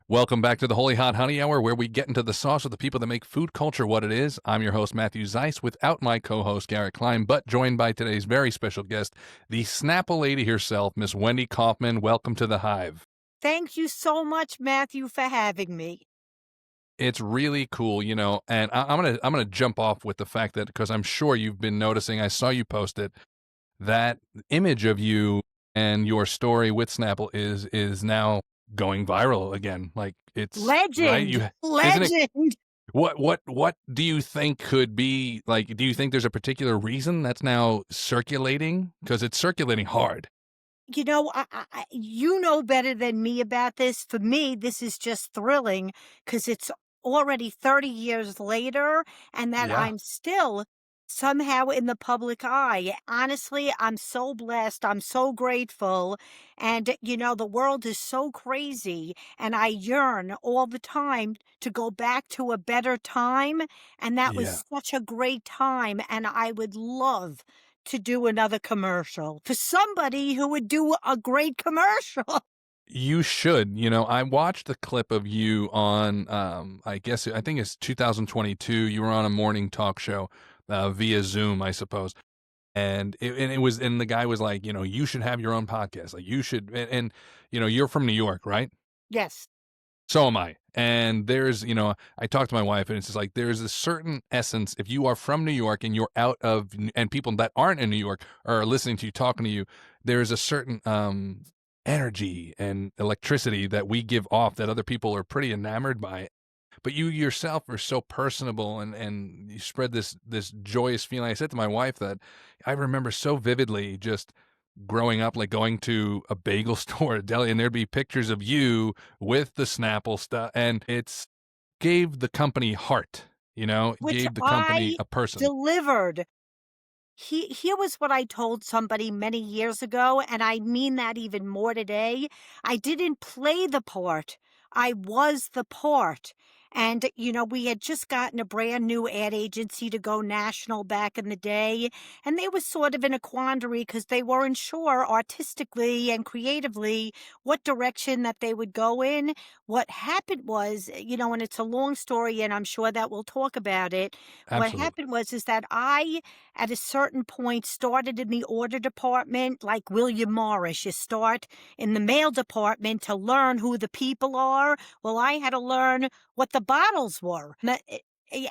Welcome back to the Holy Hot Honey Hour, where we get into the sauce of the people that make food culture what it is. I'm your host, Matthew Zeiss, without my co-host, Garrett Klein, but joined by today's very special guest, the Snapple Lady herself, Miss Wendy Kaufman. Welcome to the Hive. Thank you so much, Matthew, for having me. It's really cool, and I'm gonna jump off with the fact that because I'm sure you've been noticing, I saw you post it, that image of you and your story with Snapple is now going viral again. Like it's right. Legend, Isn't it? legend. What do you think could be like, do you think there's a particular reason that's now circulating? Because it's circulating hard. You know better than me about this. For me, this is just thrilling because it's already 30 years later and that Yeah. I'm still somehow in the public eye. Honestly, I'm so blessed. I'm so grateful. And, the world is so crazy and I yearn all the time to go back to a better time. And that Yeah. was such a great time. And I would love to do another commercial for somebody who would do a great commercial. You should. I watched the clip of you on, I think it's 2022. You were on a morning talk show via Zoom, I suppose. And the guy was like, you should have your own podcast. Like you should. And you're from New York, right? Yes. So am I. And I talked to my wife and it's just like, there's a certain essence. If you are from New York and you're and people that aren't in New York are listening to you, talking to you, there's a certain, energy and electricity that we give off that other people are pretty enamored by. But you yourself are so personable and you spread this joyous feeling. I said to my wife that I remember so vividly just growing up, like going to a bagel store at deli, and there'd be pictures of you with the Snapple stuff, and it's gave the company heart, Which gave the company I a person. delivered. Here was what I told somebody many years ago, and I mean that even more today. I didn't play the part. I was the part. And, we had just gotten a brand new ad agency to go national back in the day. And they were sort of in a quandary because they weren't sure artistically and creatively what direction that they would go in. What happened was, and it's a long story, and I'm sure that we'll talk about it. What Absolutely. happened was is that I at a certain point started in the order department like William Morris. You start in the mail department to learn who the people are. Well, I had to learn what the bottles were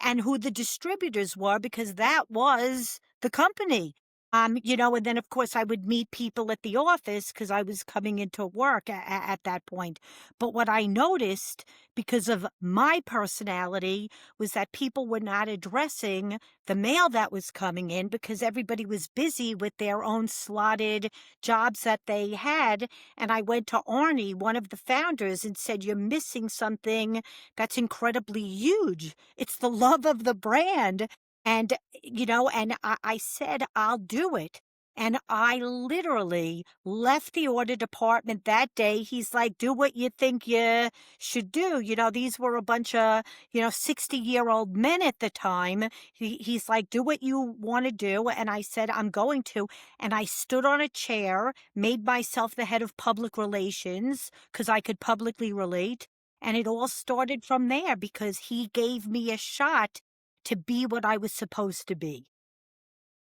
and who the distributors were because that was the company. And then of course I would meet people at the office because I was coming into work at that point. But what I noticed because of my personality was that people were not addressing the mail that was coming in because everybody was busy with their own slotted jobs that they had. And I went to Arnie, one of the founders, and said, "You're missing something that's incredibly huge. It's the love of the brand." And I said, "I'll do it." And I literally left the order department that day. He's like, "Do what you think you should do." These were a bunch of, 60-year-old men at the time. He's like, "Do what you want to do." And I said, "I'm going to." And I stood on a chair, made myself the head of public relations because I could publicly relate. And it all started from there because he gave me a shot to be what I was supposed to be.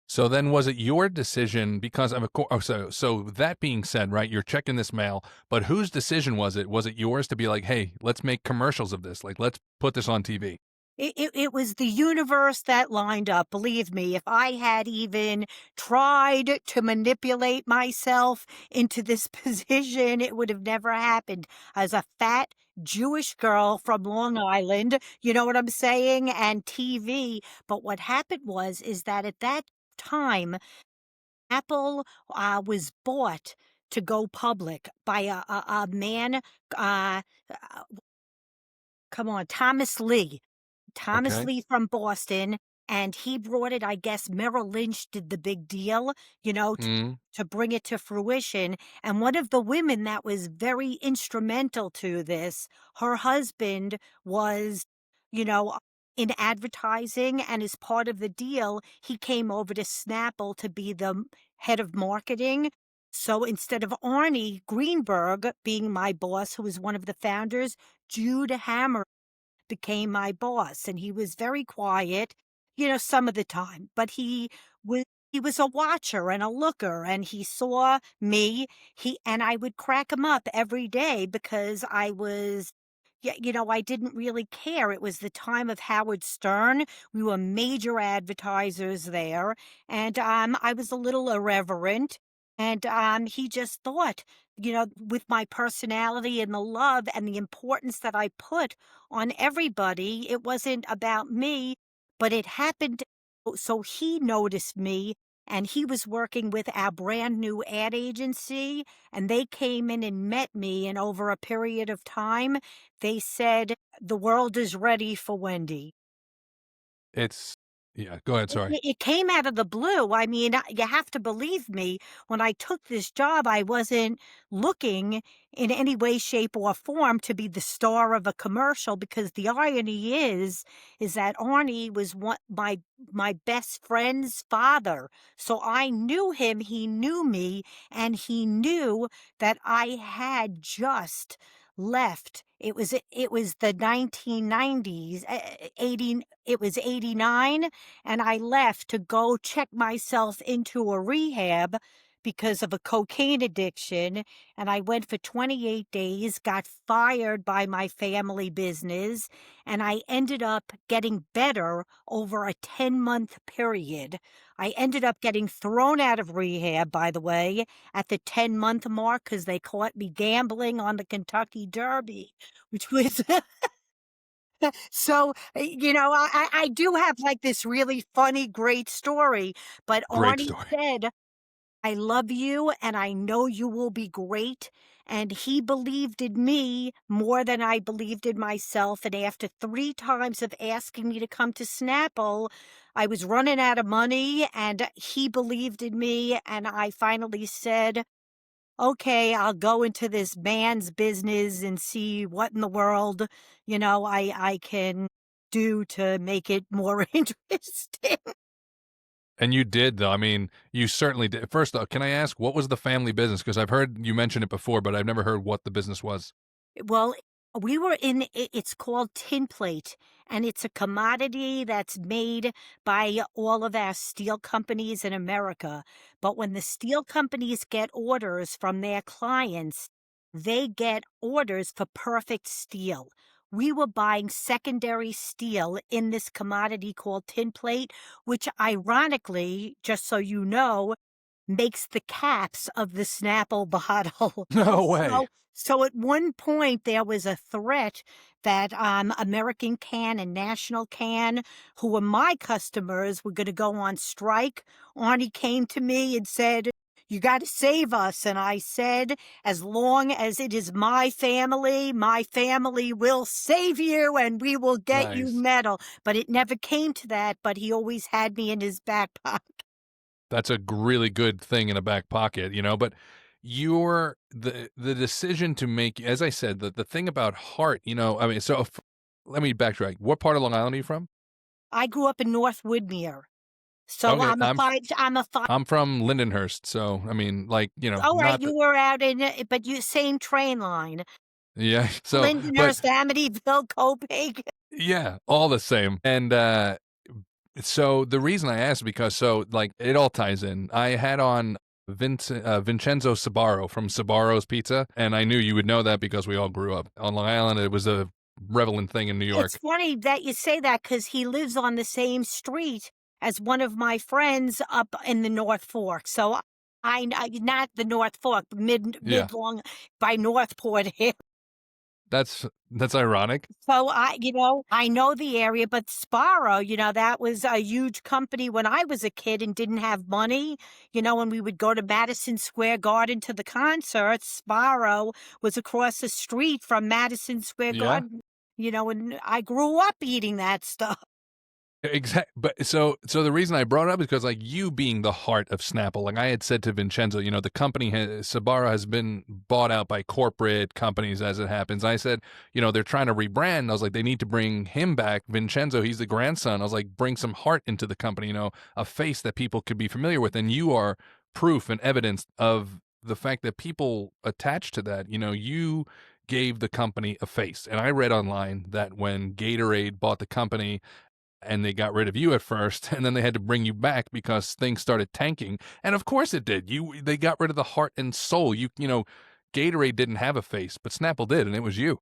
So then was it your decision because of a so that being said, right, you're checking this mail, but whose decision was it? Was it yours to be like, "Hey, let's make commercials of this. Like, let's put this on TV." It was the universe that lined up. Believe me, if I had even tried to manipulate myself into this position, it would have never happened. As a fat Jewish girl from Long Island, you know what I'm saying? And TV. But what happened is that at that time, Apple was bought to go public by a man, uh, uh, come on, Thomas Lee. Thomas Okay. Lee from Boston, and he brought it. I guess Merrill Lynch did the big deal, Mhm. to bring it to fruition. And one of the women that was very instrumental to this, her husband was, you know, in advertising, and as part of the deal, he came over to Snapple to be the head of marketing. So instead of Arnie Greenberg being my boss, who was one of the founders, Jude Hammer became my boss, and he was very quiet, some of the time, but was he was a watcher and a looker, and he saw me. He and I would crack him up every day because I was, yeah, I didn't really care. It was the time of Howard Stern. We were major advertisers there, and I was a little irreverent. And he just thought, with my personality and the love and the importance that I put on everybody. It wasn't about me, but it happened. So he noticed me, and he was working with our brand new ad agency, and they came in and met me. And over a period of time, they said, "The world is ready for Wendy." It's yeah, go ahead, sorry. It came out of the blue. I mean, you have to believe me. When I took this job, I wasn't looking in any way, shape, or form to be the star of a commercial, because the irony is that Arnie was my best friend's father. So I knew him, he knew me, and he knew that I had just left. It was the 1990s, 80, it was 89, and I left to go check myself into a rehab because of a cocaine addiction. And I went for 28 days, got fired by my family business, and I ended up getting better over a 10-month period. I ended up getting thrown out of rehab, by the way, at the 10-month mark because they caught me gambling on the Kentucky Derby, which was so, I do have, like, this really funny, great story, but Great Arnie story. said, "I love you, and I know you will be great," and he believed in me more than I believed in myself, and after 3 times of asking me to come to Snapple, I was running out of money, and he believed in me, and I finally said, "Okay, I'll go into this man's business and see what in the world, I can do to make it more interesting." And you did, though. I mean, you certainly did. First off, can I ask what was the family business? Because I've heard you mention it before, but I've never heard what the business was. Well, we were in it's called tin plate, and it's a commodity that's made by all of our steel companies in America. But when the steel companies get orders from their clients, they get orders for perfect steel. We were buying secondary steel in this commodity called tin plate, which ironically, just so you know, makes the caps of the Snapple bottle. No way. So at one point there was a threat that American Can and National Can, who were my customers, were going to go on strike. Arnie came to me and said, "You got to save us." And I said, "As long as it is my family will save you, and we will get you Nice. metal." But it never came to that, but he always had me in his back pocket. That's a really good thing in a back pocket, but the decision to make, as I said, the thing about heart, I mean, so let me backtrack. What part of Long Island are you from? I grew up in North Woodmere. So Okay, I'm a 5. I'm from Lindenhurst, so I mean, like, Alright, not you the were out in but you same train line. yeah, so but Lindenhurst, Amityville, Copiague. yeah, all the same. And so the reason I asked because so like it all ties in. I had on Vincenzo Sabaro from Sabaro's Pizza, and I knew you would know that because we all grew up on Long Island. It was a prevalent thing in New It's York. funny that you say that because he lives on the same street as one of my friends up in the North Fork. So not the North Fork, Yeah, mid long by Northport here. that's ironic. So I know the area, but Sparrow, that was a huge company when I was a kid and didn't have money. When we would go to Madison Square Garden to the concerts, Sparrow was across the street from Madison Square Yeah. Garden. And I grew up eating that stuff. Exactly, but so the reason I brought it up is because like you being the heart of Snapple, like I had said to Vincenzo, the company Sabara has been bought out by corporate companies as it happens. I said, they're trying to rebrand. I was like, they need to bring him back, Vincenzo. He's the grandson. I was like, bring some heart into the company, a face that people could be familiar with, and you are proof and evidence of the fact that people attach to that, you gave the company a face. And I read online that when Gatorade bought the company and they got rid of you at first, and then they had to bring you back because things started tanking. And of course it did. They got rid of the heart and soul. Gatorade didn't have a face, but Snapple did, and it was you.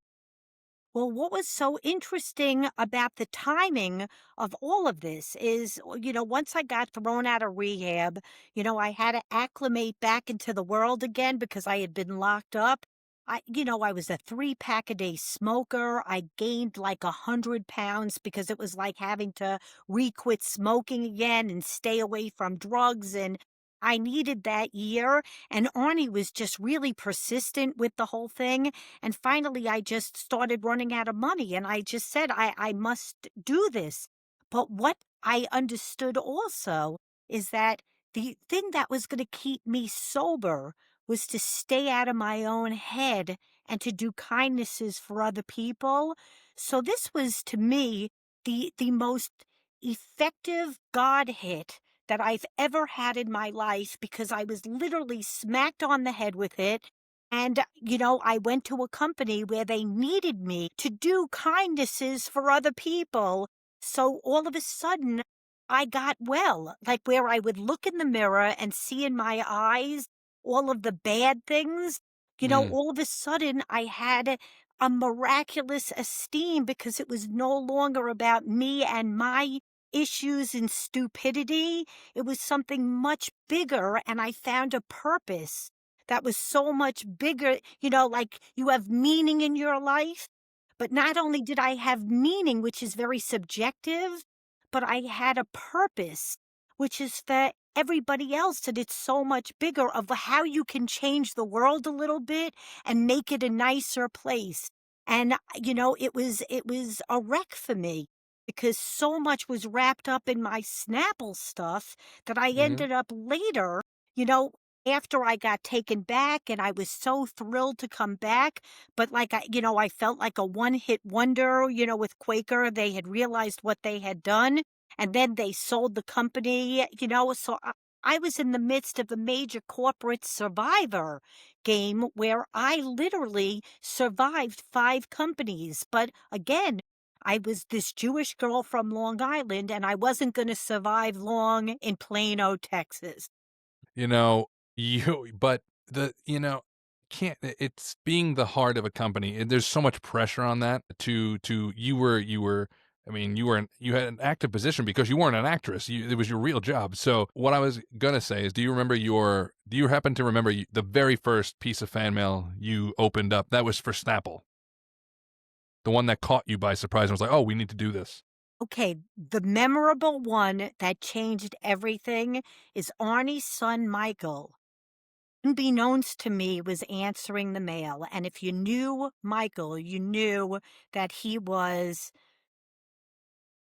Well, what was so interesting about the timing of all of this is, once I got thrown out of rehab, I had to acclimate back into the world again because I had been locked up. I was a 3 pack a day smoker. I gained like 100 pounds because it was like having to re-quit smoking again and stay away from drugs. And I needed that year. And Arnie was just really persistent with the whole thing. And finally, I just started running out of money. And I just said, I must do this. But what I understood also is that the thing that was going to keep me sober was to stay out of my own head and to do kindnesses for other people. So this was to me the most effective God hit that I've ever had in my life because I was literally smacked on the head with it. And, I went to a company where they needed me to do kindnesses for other people. So all of a sudden, I got well, like where I would look in the mirror and see in my eyes all of the bad things. Mm, All of a sudden, I had a miraculous esteem because it was no longer about me and my issues and stupidity. It was something much bigger, and I found a purpose that was so much bigger. Like you have meaning in your life. But not only did I have meaning, which is very subjective, but I had a purpose, which is for everybody else. And it's so much bigger of how you can change the world a little bit and make it a nicer place. And, it was a wreck for me because so much was wrapped up in my Snapple stuff that I mhm. ended up later, you know, after I got taken back and I was so thrilled to come back. But like I felt like a one-hit wonder, with Quaker. They had realized what they had done and then they sold the company, so I was in the midst of a major corporate survivor game where I literally survived 5 companies. But again, I was this Jewish girl from Long Island and I wasn't going to survive long in Plano, Texas. You know, but can't it's being the heart of a company, and there's so much pressure on that to you were I mean, you had an active position because you weren't an actress. It was your real job. So what I was gonna say is, do you happen to remember the very first piece of fan mail you opened up that was for Snapple? The one that caught you by surprise and was like, "Oh, we need to do this." Okay, the memorable one that changed everything is Arnie's son, Michael. Unbeknownst to me, was answering the mail. And if you knew Michael, you knew that he was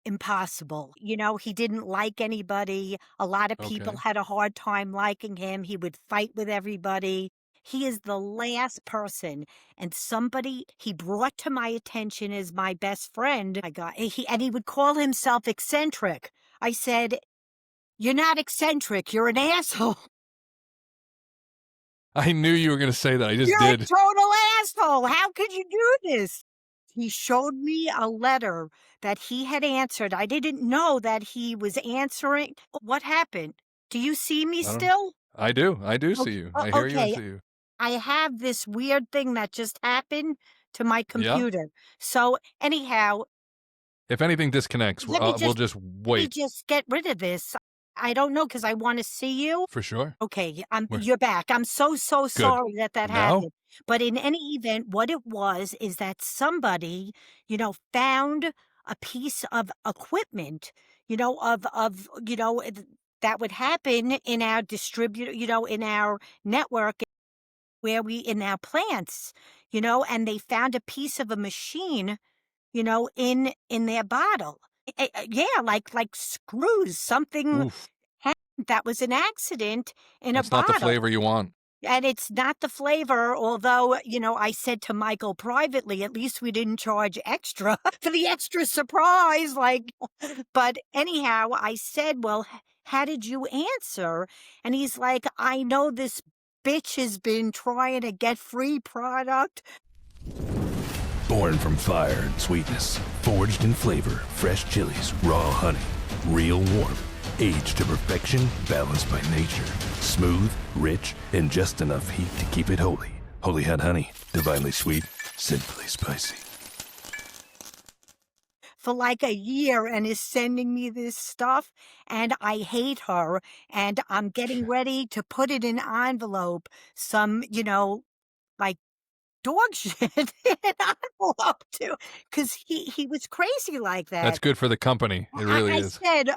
impossible. He didn't like anybody. A lot of people Okay. had a hard time liking him. He would fight with everybody. He is the last person and somebody he brought to my attention as my best friend. I got he would call himself eccentric. I said, "You're not eccentric, you're an asshole." I knew you were gonna say that, I just "You're a did. total asshole. How could you do this?" He showed me a letter that he had answered. I didn't know that he was answering. What happened? Do you see me I don't still? I do see Okay, you. I hear you, I okay. see you. I have this weird thing that just happened to my Yeah? computer. So anyhow, If anything disconnects, let me we'll just just let me wait. just get rid of this. I don't know because I want to see you. For sure. Okay, We're you're back. I'm so, so good. sorry that that Now? happened. But in any event, what it was is that somebody, found a piece of equipment, that would happen in our distributor, in our network where we in our plants, and they found a piece of a machine, in their bottle. Yeah, like screws, something Oof. happened that was an accident in a That's not the bottle. flavor you want. And it's not the flavor, although, I said to Michael privately, at least we didn't charge extra for the extra surprise. Like, but anyhow, I said, well, how did you answer? And he's like, I know this bitch has been trying to get free product. Born from fire and sweetness, forged in flavor, fresh chilies, raw honey, real warmth, aged to perfection, balanced by nature, smooth, rich, and just enough heat to keep it holy. Holy Hot Honey, divinely sweet, sinfully spicy. For like a year and is sending me this stuff, and I hate her, and I'm getting ready to put it in an envelope, some, like dog shit in an envelope too, because he was crazy like That's that. good for the company. It really I is. said,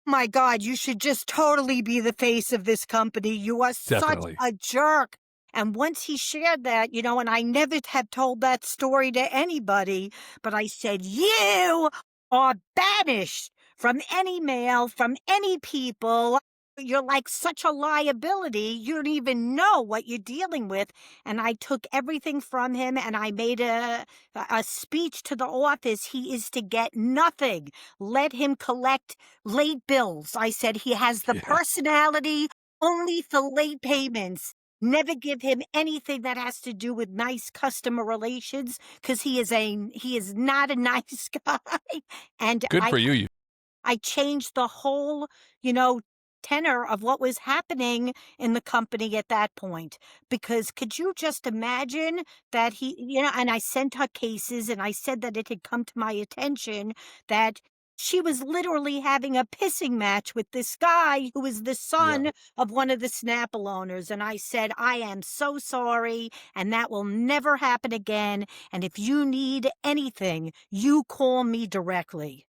my God, you should just totally be the face of this company. You are such Definitely. a jerk. And once he shared that, and I never have told that story to anybody, but I said, you are banished from any mail, from any people. You're like such a liability. You don't even know what you're dealing with. And I took everything from him and I made a speech to the office. He is to get nothing. Let him collect late bills. I said he has the Yeah. personality only for late payments. Never give him anything that has to do with nice customer relations because he is not a nice guy. And Good for you. I changed the whole, you know, tenor of what was happening in the company at that point. Because could you just imagine that and I sent her cases and I said that it had come to my attention that she was literally having a pissing match with this guy who was the Yeah. son of one of the Snapple owners. And I said, I am so sorry, and that will never happen again. And if you need anything, you call me directly.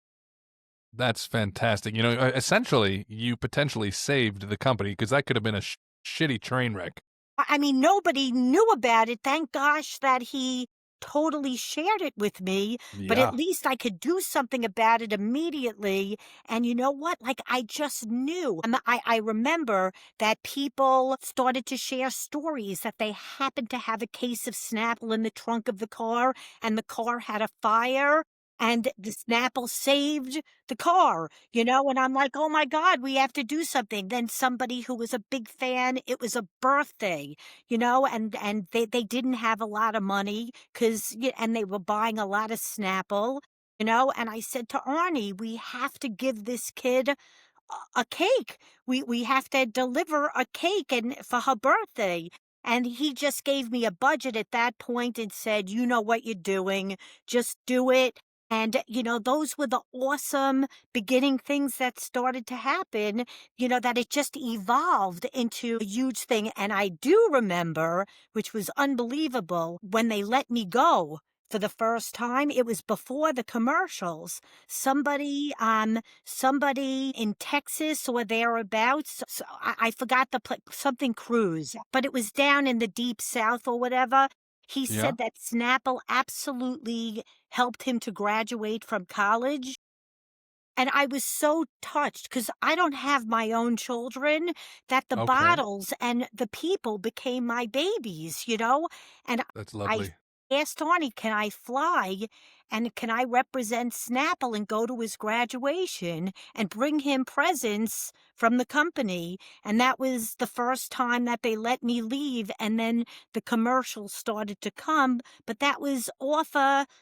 That's fantastic. Essentially, you potentially saved the company because that could have been a shitty train wreck. I mean, nobody knew about it. Thank gosh that he totally shared it with me, but at Yeah. least I could do something about it immediately. And you know what? Like, I just knew. I remember that people started to share stories that they happened to have a case of Snapple in the trunk of the car, and the car had a fire. And the Snapple saved the car, and I'm like, oh my God, we have to do something. Then somebody who was a big fan, it was a birthday, and they didn't have a lot of money and they were buying a lot of Snapple, and I said to Arnie, we have to give this kid a cake. We have to deliver a cake and for her birthday. And he just gave me a budget at that point and said, you know what you're doing, just do it. And, those were the awesome beginning things that started to happen, that it just evolved into a huge thing. And I do remember, which was unbelievable, when they let me go for the first time, it was before the commercials. Somebody in Texas or thereabouts. So I forgot something cruise, but it was down in the deep south or whatever. He Yeah. said that Snapple absolutely helped him to graduate from college. And I was so touched because I don't have my own children that the Okay. bottles and the people became my babies. And That's I lovely. asked Arnie, can I fly and can I represent Snapple and go to his graduation and bring him presents from the company? And that was the first time that they let me leave. And then the commercials started to come, but that was off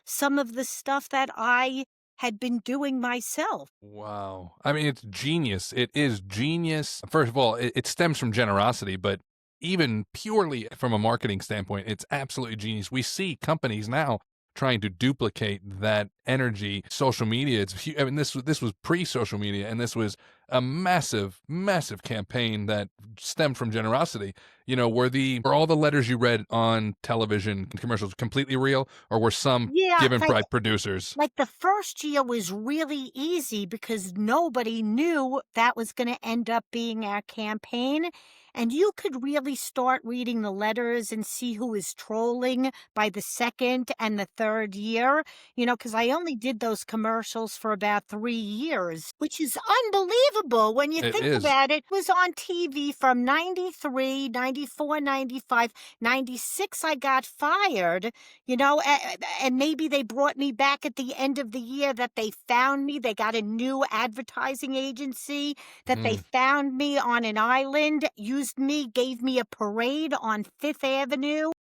some of the stuff that I had been doing myself. Wow. I mean, it's genius. It is genius. First of all, it stems from generosity, but even purely from a marketing standpoint, it's absolutely genius. We see companies now trying to duplicate that energy. Social media, I mean, this was pre-social media, and this was a massive, massive campaign that stemmed from generosity. Were all the letters you read on television commercials completely real, or were some Yeah, given by producers? like the first year was really easy because nobody knew that was going to end up being our campaign. And you could really start reading the letters and see who was trolling by the second and the third year, because I only did those commercials for about 3 years, which is unbelievable when you It think is. about it. It was on TV from 93, 94, 95, 96. I got fired, and maybe they brought me back at the end of the year that they found me. They got a new advertising agency that they Mm. found me on an island, used me, gave me a parade on Fifth Avenue.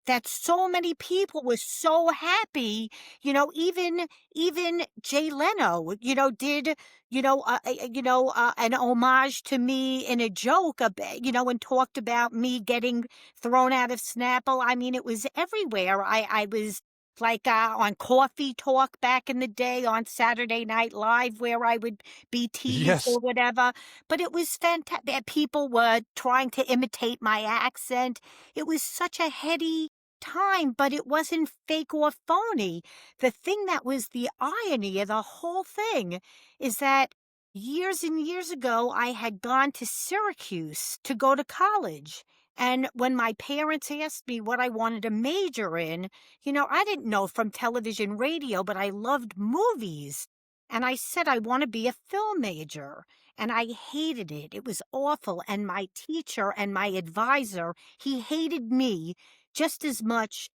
That so many people were so happy, even Jay Leno, did an homage to me in a joke, and talked about me getting thrown out of Snapple. I mean, it was everywhere. I was like on Coffee Talk back in the day on Saturday Night Live, where I would be teased Yes. or whatever. But it was fantastic. People were trying to imitate my accent. It was such a heady time, but it wasn't fake or phony. The thing that was the irony of the whole thing is that years and years ago, I had gone to Syracuse to go to college. And when my parents asked me what I wanted to major in, I didn't know from television, radio, but I loved movies. And I said, I want to be a film major. And I hated it. It was awful. And my teacher and my advisor, he hated me just as much,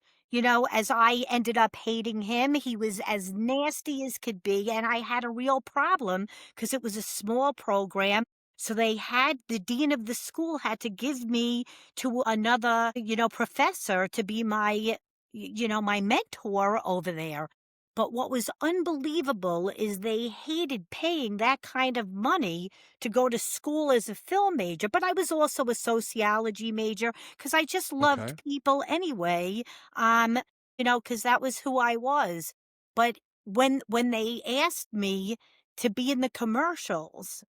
as I ended up hating him. He was as nasty as could be. And I had a real problem because it was a small program. So the dean of the school had to give me to another, professor to be my mentor over there. But what was unbelievable is they hated paying that kind of money to go to school as a film major. But I was also a sociology major because I just Okay. loved people anyway, because that was who I was. But when they asked me to be in the commercials,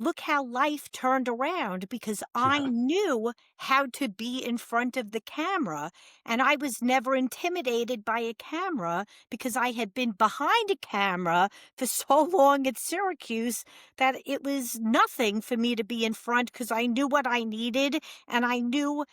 look how life turned around because I Yeah. knew how to be in front of the camera. And I was never intimidated by a camera because I had been behind a camera for so long at Syracuse that it was nothing for me to be in front because I knew what I needed and I knew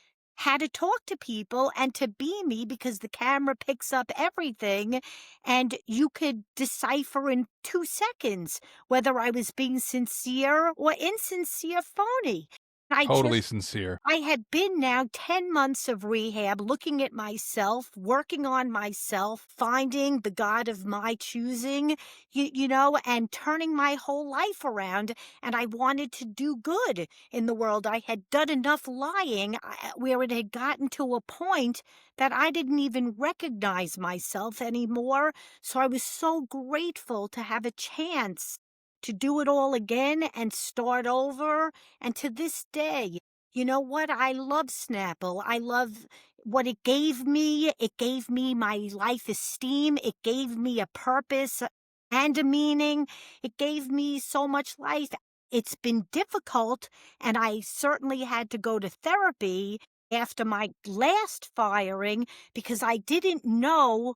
how to talk to people and to be me because the camera picks up everything and you could decipher in 2 seconds whether I was being sincere or insincere phony. I Totally just sincere. I had been now 10 months of rehab, looking at myself, working on myself, finding the God of my choosing, and turning my whole life around. And I wanted to do good in the world. I had done enough lying where it had gotten to a point that I didn't even recognize myself anymore. So I was so grateful to have a chance to do it all again and start over. And to this day, you know what? I love Snapple. I love what it gave me. It gave me my life esteem. It gave me a purpose and a meaning. It gave me so much life. It's been difficult, and I certainly had to go to therapy after my last firing because I didn't know,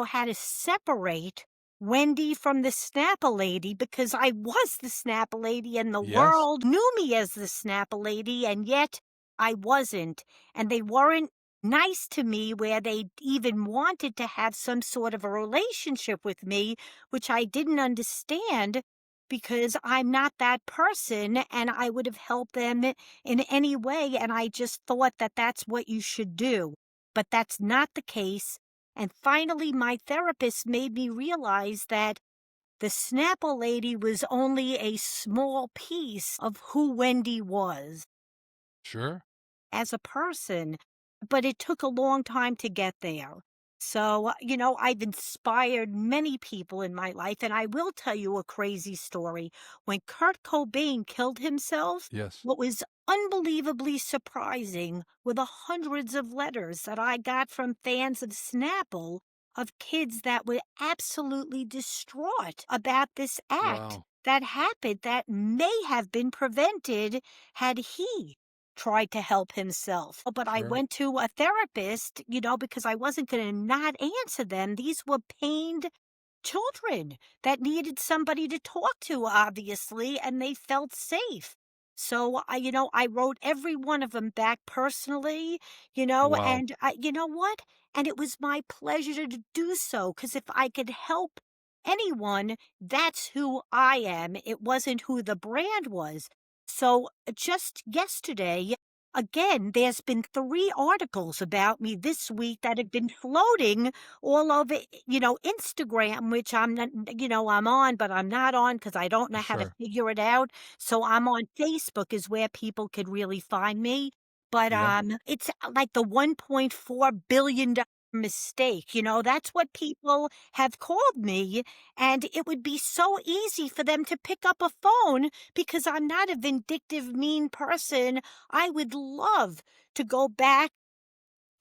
how to separate Wendy from the Snapple Lady because I was the Snapple Lady and the Yes. world knew me as the Snapple Lady, and yet I wasn't. And they weren't nice to me where they even wanted to have some sort of a relationship with me, which I didn't understand because I'm not that person and I would have helped them in any way. And I just thought that that's what you should do. But that's not the case. And finally, my therapist made me realize that the Snapple Lady was only a small piece of who Wendy was Sure. as a person, but it took a long time to get there. So, I've inspired many people in my life, and I will tell you a crazy story. When Kurt Cobain killed himself, Yes. what was unbelievably surprising were the hundreds of letters that I got from fans of Snapple of kids that were absolutely distraught about this act Wow. that happened that may have been prevented had he tried to help himself. But I Sure. went to a therapist, because I wasn't going to not answer them. These were pained children that needed somebody to talk to, obviously, and they felt safe. So I wrote every one of them back personally, Wow. and you know what? And it was my pleasure to do so because if I could help anyone, that's who I am. It wasn't who the brand was. So just yesterday, again, there's been 3 articles about me this week that have been floating all over, Instagram, which I'm not, I'm on, but I'm not on because I don't know how to Sure. figure it out. So I'm on Facebook is where people could really find me. But Yep. it's like the $1.4 billion mistake. That's what people have called me. And it would be so easy for them to pick up a phone because I'm not a vindictive, mean person. I would love to go back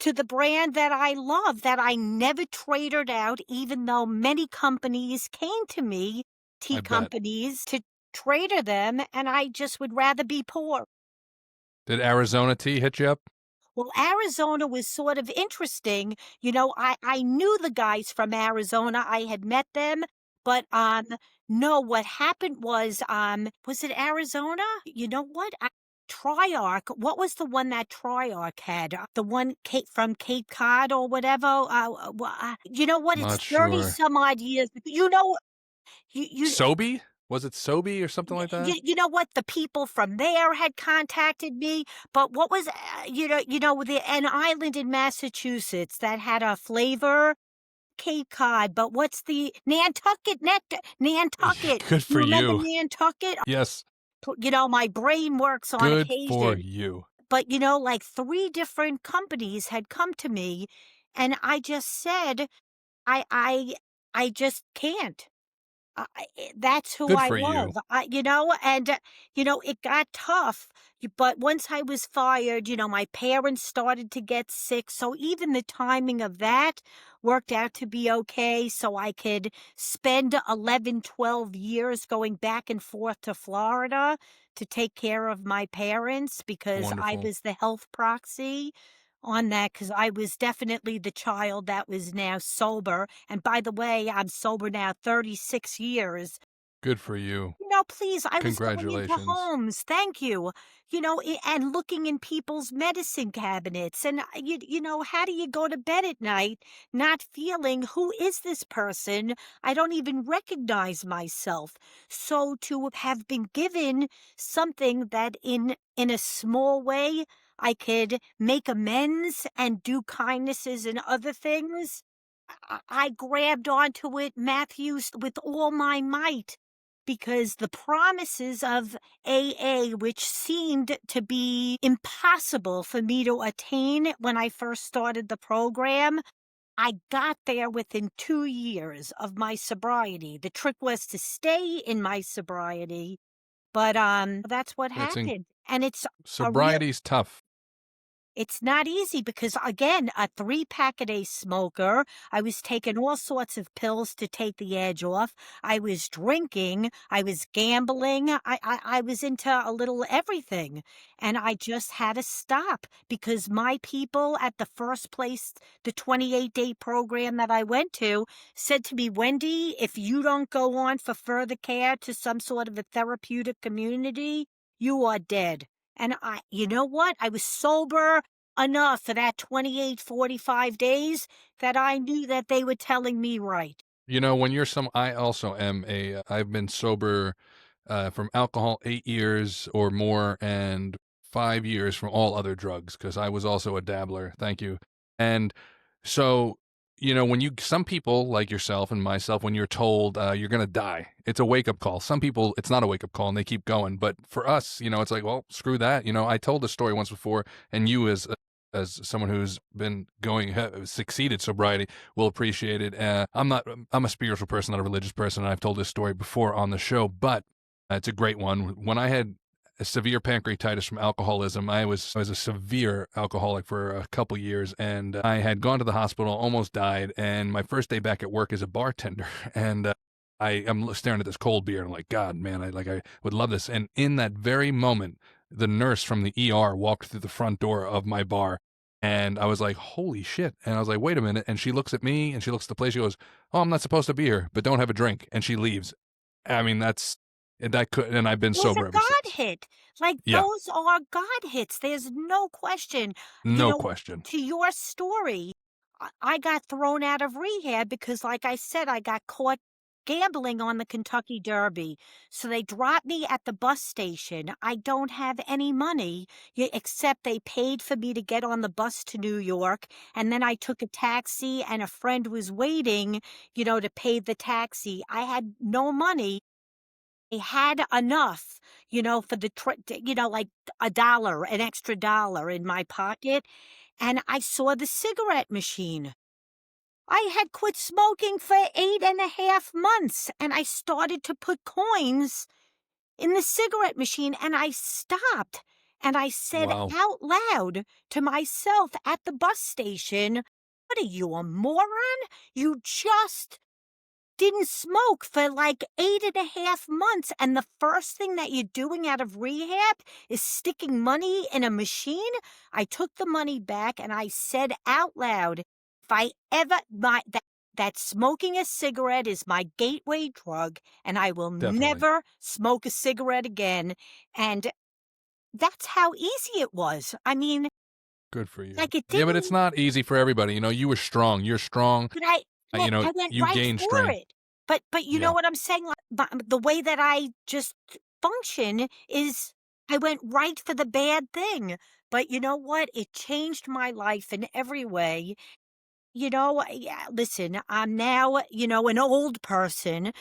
to the brand that I love, that I never traded out, even though many companies came to me, tea I bet. companies, to trader them, and I just would rather be poor. Did Arizona tea hit you up? Well, Arizona was sort of interesting. I knew the guys from Arizona. I had met them, but no, what happened was it Arizona? You know what? Triarch. What was the one that Triarch had? The one from Cape Cod or whatever. You know what? It's Not 30 sure. some odd years. You Sobe? Was it Sobe or something like that? you know what? The people from there had contacted me, but what was, an island in Massachusetts that had a flavor? Cape Cod, but what's the Nantucket nectar? Nantucket. Good You for remember you. Nantucket? Yes. My brain works on Good for occasion. you. But, like 3 different companies had come to me, and I just said, I I I just can't. That's who Good I for love. you. It got tough. But once I was fired, my parents started to get sick. So even the timing of that worked out to be okay. So I could spend 11, 12 years going back and forth to Florida to take care of my parents because I Wonderful. was the health proxy on that because I was definitely the child that was now sober. And by the way, I'm sober now 36 years. Good for you. Please, I was going into Congratulations. homes. Thank you. And looking in people's medicine cabinets. And, how do you go to bed at night not feeling, who is this person? I don't even recognize myself. So to have been given something that in a small way, I could make amends and do kindnesses and other things. I grabbed onto it, Matthews, with all my might because the promises of AA, which seemed to be impossible for me to attain when I first started the program, I got there within 2 years of my sobriety. The trick was to stay in my sobriety, but that's what It's in happened. And a real sobriety's tough. it's not easy because, again, a 3-pack-a-day smoker. I was taking all sorts of pills to take the edge off. I was drinking. I was gambling. I was into a little everything. And I just had to stop because my people at the first place, the 28-day program that I went to, said to me, Wendy, if you don't go on for further care to some sort of a therapeutic community, you are dead. And you know what? I was sober enough for that 28, 45 days that I knew that they were telling me right. When I also am I've been sober from alcohol 8 years or more and 5 years from all other drugs because I was also a dabbler. Thank you. And so, some people like yourself and myself, when you're told you're going to die, it's a wake up call. Some people, it's not a wake up call and they keep going. But for us, it's like, well, screw that. I told this story once before, and you as someone who's been succeeded sobriety will appreciate it. I'm a spiritual person, not a religious person, and I've told this story before on the show, but it's a great one. When I had a severe pancreatitis from alcoholism, I was a severe alcoholic for a couple years, and I had gone to the hospital, almost died, and my first day back at work as a bartender, and I'm staring at this cold beer, and I'm like, God, man, I would love this. And in that very moment, the nurse from the ER walked through the front door of my bar, and I was like, holy shit. And I was like, wait a minute. And she looks at me and she looks at the place. She goes, oh, I'm not supposed to be here, but don't have a drink. And she leaves. I mean, and I've been It was a sober ever God since. hit. Like, Yeah, those are God hits. There's no question. You no know, question. to your story, I got thrown out of rehab because, like I said, I got caught gambling on the Kentucky Derby. So they dropped me at the bus station. I don't have any money, except they paid for me to get on the bus to New York. And then I took a taxi, and a friend was waiting, to pay the taxi. I had no money. I had enough, for the trip, like an extra dollar in my pocket. And I saw the cigarette machine. I had quit smoking for 8.5 months, and I started to put coins in the cigarette machine, and I stopped. And I said Wow. out loud to myself at the bus station, "What are you, a moron? You just didn't smoke for like 8.5 months, and the first thing that you're doing out of rehab is sticking money in a machine." I took the money back, and I said out loud, if I ever that smoking a cigarette is my gateway drug, and I will Definitely. never smoke a cigarette again. And that's how easy it was. I mean, Good for you. like, it Yeah, but it's didn't. not easy for everybody. You were strong. You're strong. But I went You right gained for strength. it. But you know Yeah. what I'm saying? Like, the way that I just function is I went right for the bad thing. But you know what? It changed my life in every way. Yeah, listen, I'm now, an old person,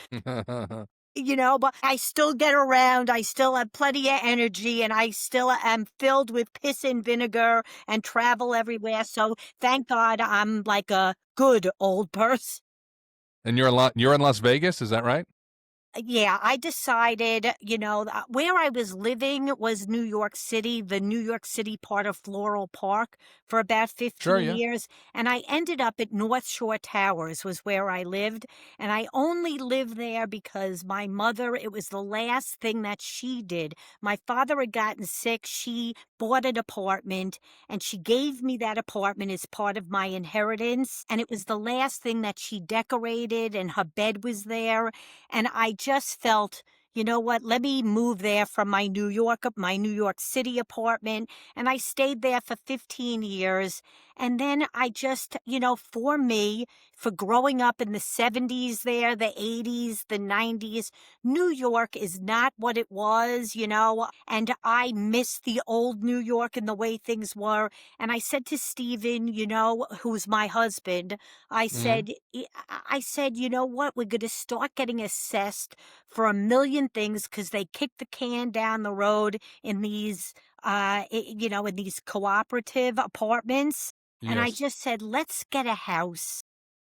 but I still get around. I still have plenty of energy, and I still am filled with piss and vinegar and travel everywhere. So thank God I'm like a good old person. And you're in Las Vegas, is that right? Yeah, I decided, where I was living was New York City, the New York City part of Floral Park for about Sure, 15 yeah. years. And I ended up at North Shore Towers was where I lived. And I only lived there because my mother, it was the last thing that she did. My father had gotten sick. She bought an apartment, and she gave me that apartment as part of my inheritance. And it was the last thing that she decorated, and her bed was there. And I just felt, you know what, let me move there from my New York City apartment. And I stayed there for 15 years. And then I just, for me, for growing up in the 70s there, the 80s, the 90s, New York is not what it was, and I miss the old New York and the way things were. And I said to Steven, who's my husband, Mhm. I said, you know what? We're going to start getting assessed for a million things because they kick the can down the road in these, in these cooperative apartments. And I Yes. just said, let's get a house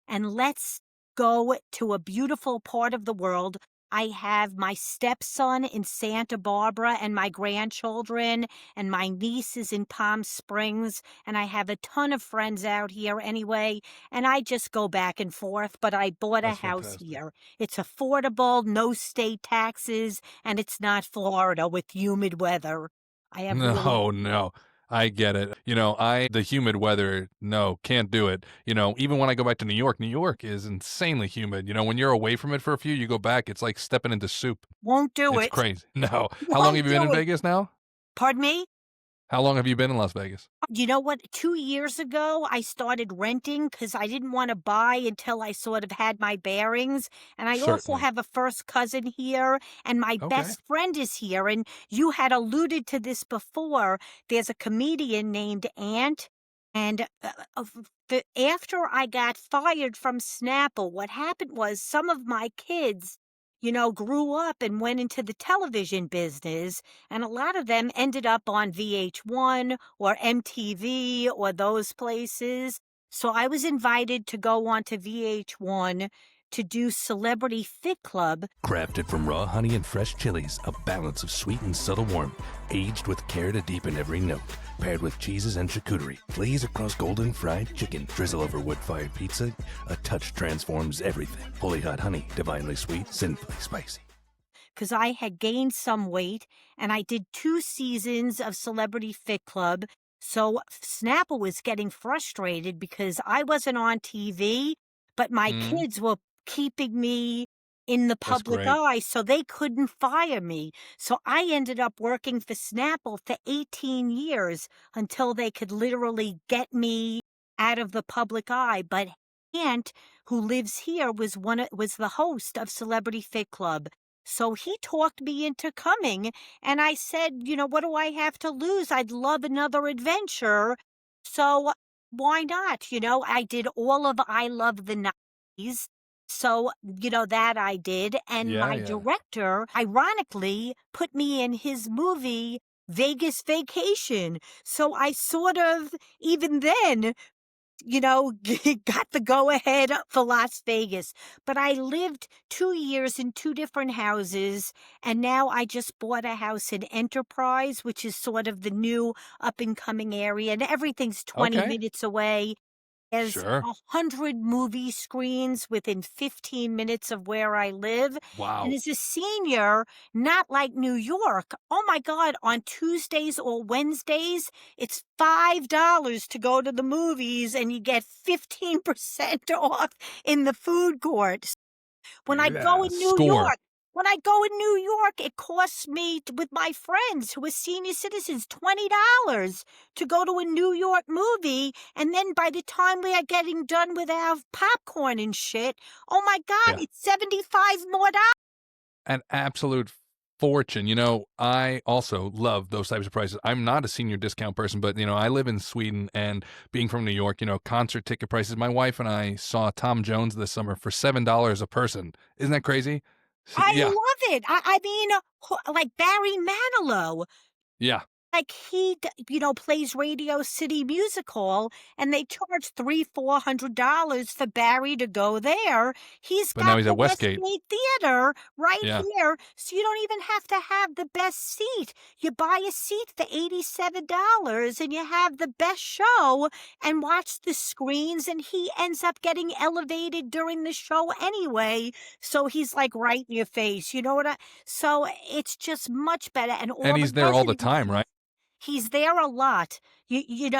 and let's go to a beautiful part of the world. I have my stepson in Santa Barbara and my grandchildren, and my niece is in Palm Springs, and I have a ton of friends out here anyway, and I just go back and forth. But I bought a That's house fantastic. here. It's affordable, no state taxes, and it's not Florida with humid weather. I have really. No, no. I get it. The humid weather, no, can't do it. Even when I go back to New York is insanely humid. When you're away from it for a few, you go back, it's like stepping into soup. Won't do It's it. crazy. No. How long Won't have you been in do it. Vegas now? Pardon me? How long have you been in Las Vegas? You know what? 2 years ago, I started renting because I didn't want to buy until I sort of had my bearings. And I also Certainly. have a first cousin here, and my Okay. best friend is here. And you had alluded to this before. There's a comedian named Ant. And after I got fired from Snapple, what happened was some of my kids, grew up and went into the television business, and a lot of them ended up on VH1 or MTV or those places. So I was invited to go on to VH1 to do Celebrity Fit Club. Crafted from raw honey and fresh chilies, a balance of sweet and subtle warmth, aged with care to deepen every note, paired with cheeses and charcuterie, glaze across golden fried chicken, drizzle over wood-fired pizza, a touch transforms everything. Holy hot honey, divinely sweet, sinfully spicy. Because I had gained some weight, and I did 2 seasons of Celebrity Fit Club. So Snapple was getting frustrated because I wasn't on TV, but my Mhm. kids were keeping me in the That's public great. eye, so they couldn't fire me. So I ended up working for Snapple for 18 years until they could literally get me out of the public eye. But aunt who lives here was the host of Celebrity Fit Club. So he talked me into coming, and I said, what do I have to lose? I'd love another adventure. So why not? I did all of I Love the 90s. So, that I did. And Yeah, my yeah. director, ironically, put me in his movie, Vegas Vacation. So I sort of, even then, got the go ahead for Las Vegas. But I lived 2 years in two different houses, and now I just bought a house in Enterprise, which is sort of the new up and coming area, and everything's 20 Okay. minutes away. There's Sure. 100 movie screens within 15 minutes of where I live. And Wow. as a senior, not like New York, oh my God, on Tuesdays or Wednesdays, it's $5 to go to the movies and you get 15% off in the food court. When I go Yeah. in New Score. York, when I go in New York, it costs me with my friends who are senior citizens $20 to go to a New York movie, and then by the time we are getting done with our popcorn and shit, oh my God, Yeah. it's 75 more dollars. An absolute fortune. I also love those types of prices. I'm not a senior discount person, but I live in Sweden, and being from New York, concert ticket prices. My wife and I saw Tom Jones this summer for $7 a person. Isn't that crazy? I Yeah. love it. I mean, like Barry Manilow. Yeah. Like plays Radio City Music Hall, and they charge $300-400 for Barry to go there. He's But now got he's the at Westgate. Westgate Theater right Yeah. here, so you don't even have to have the best seat. You buy a seat for $87, and you have the best show and watch the screens. And he ends up getting elevated during the show anyway, so he's like right in your face. You know what? So it's just much better, and And all the he's there all the time, residencies. right? He's there a lot,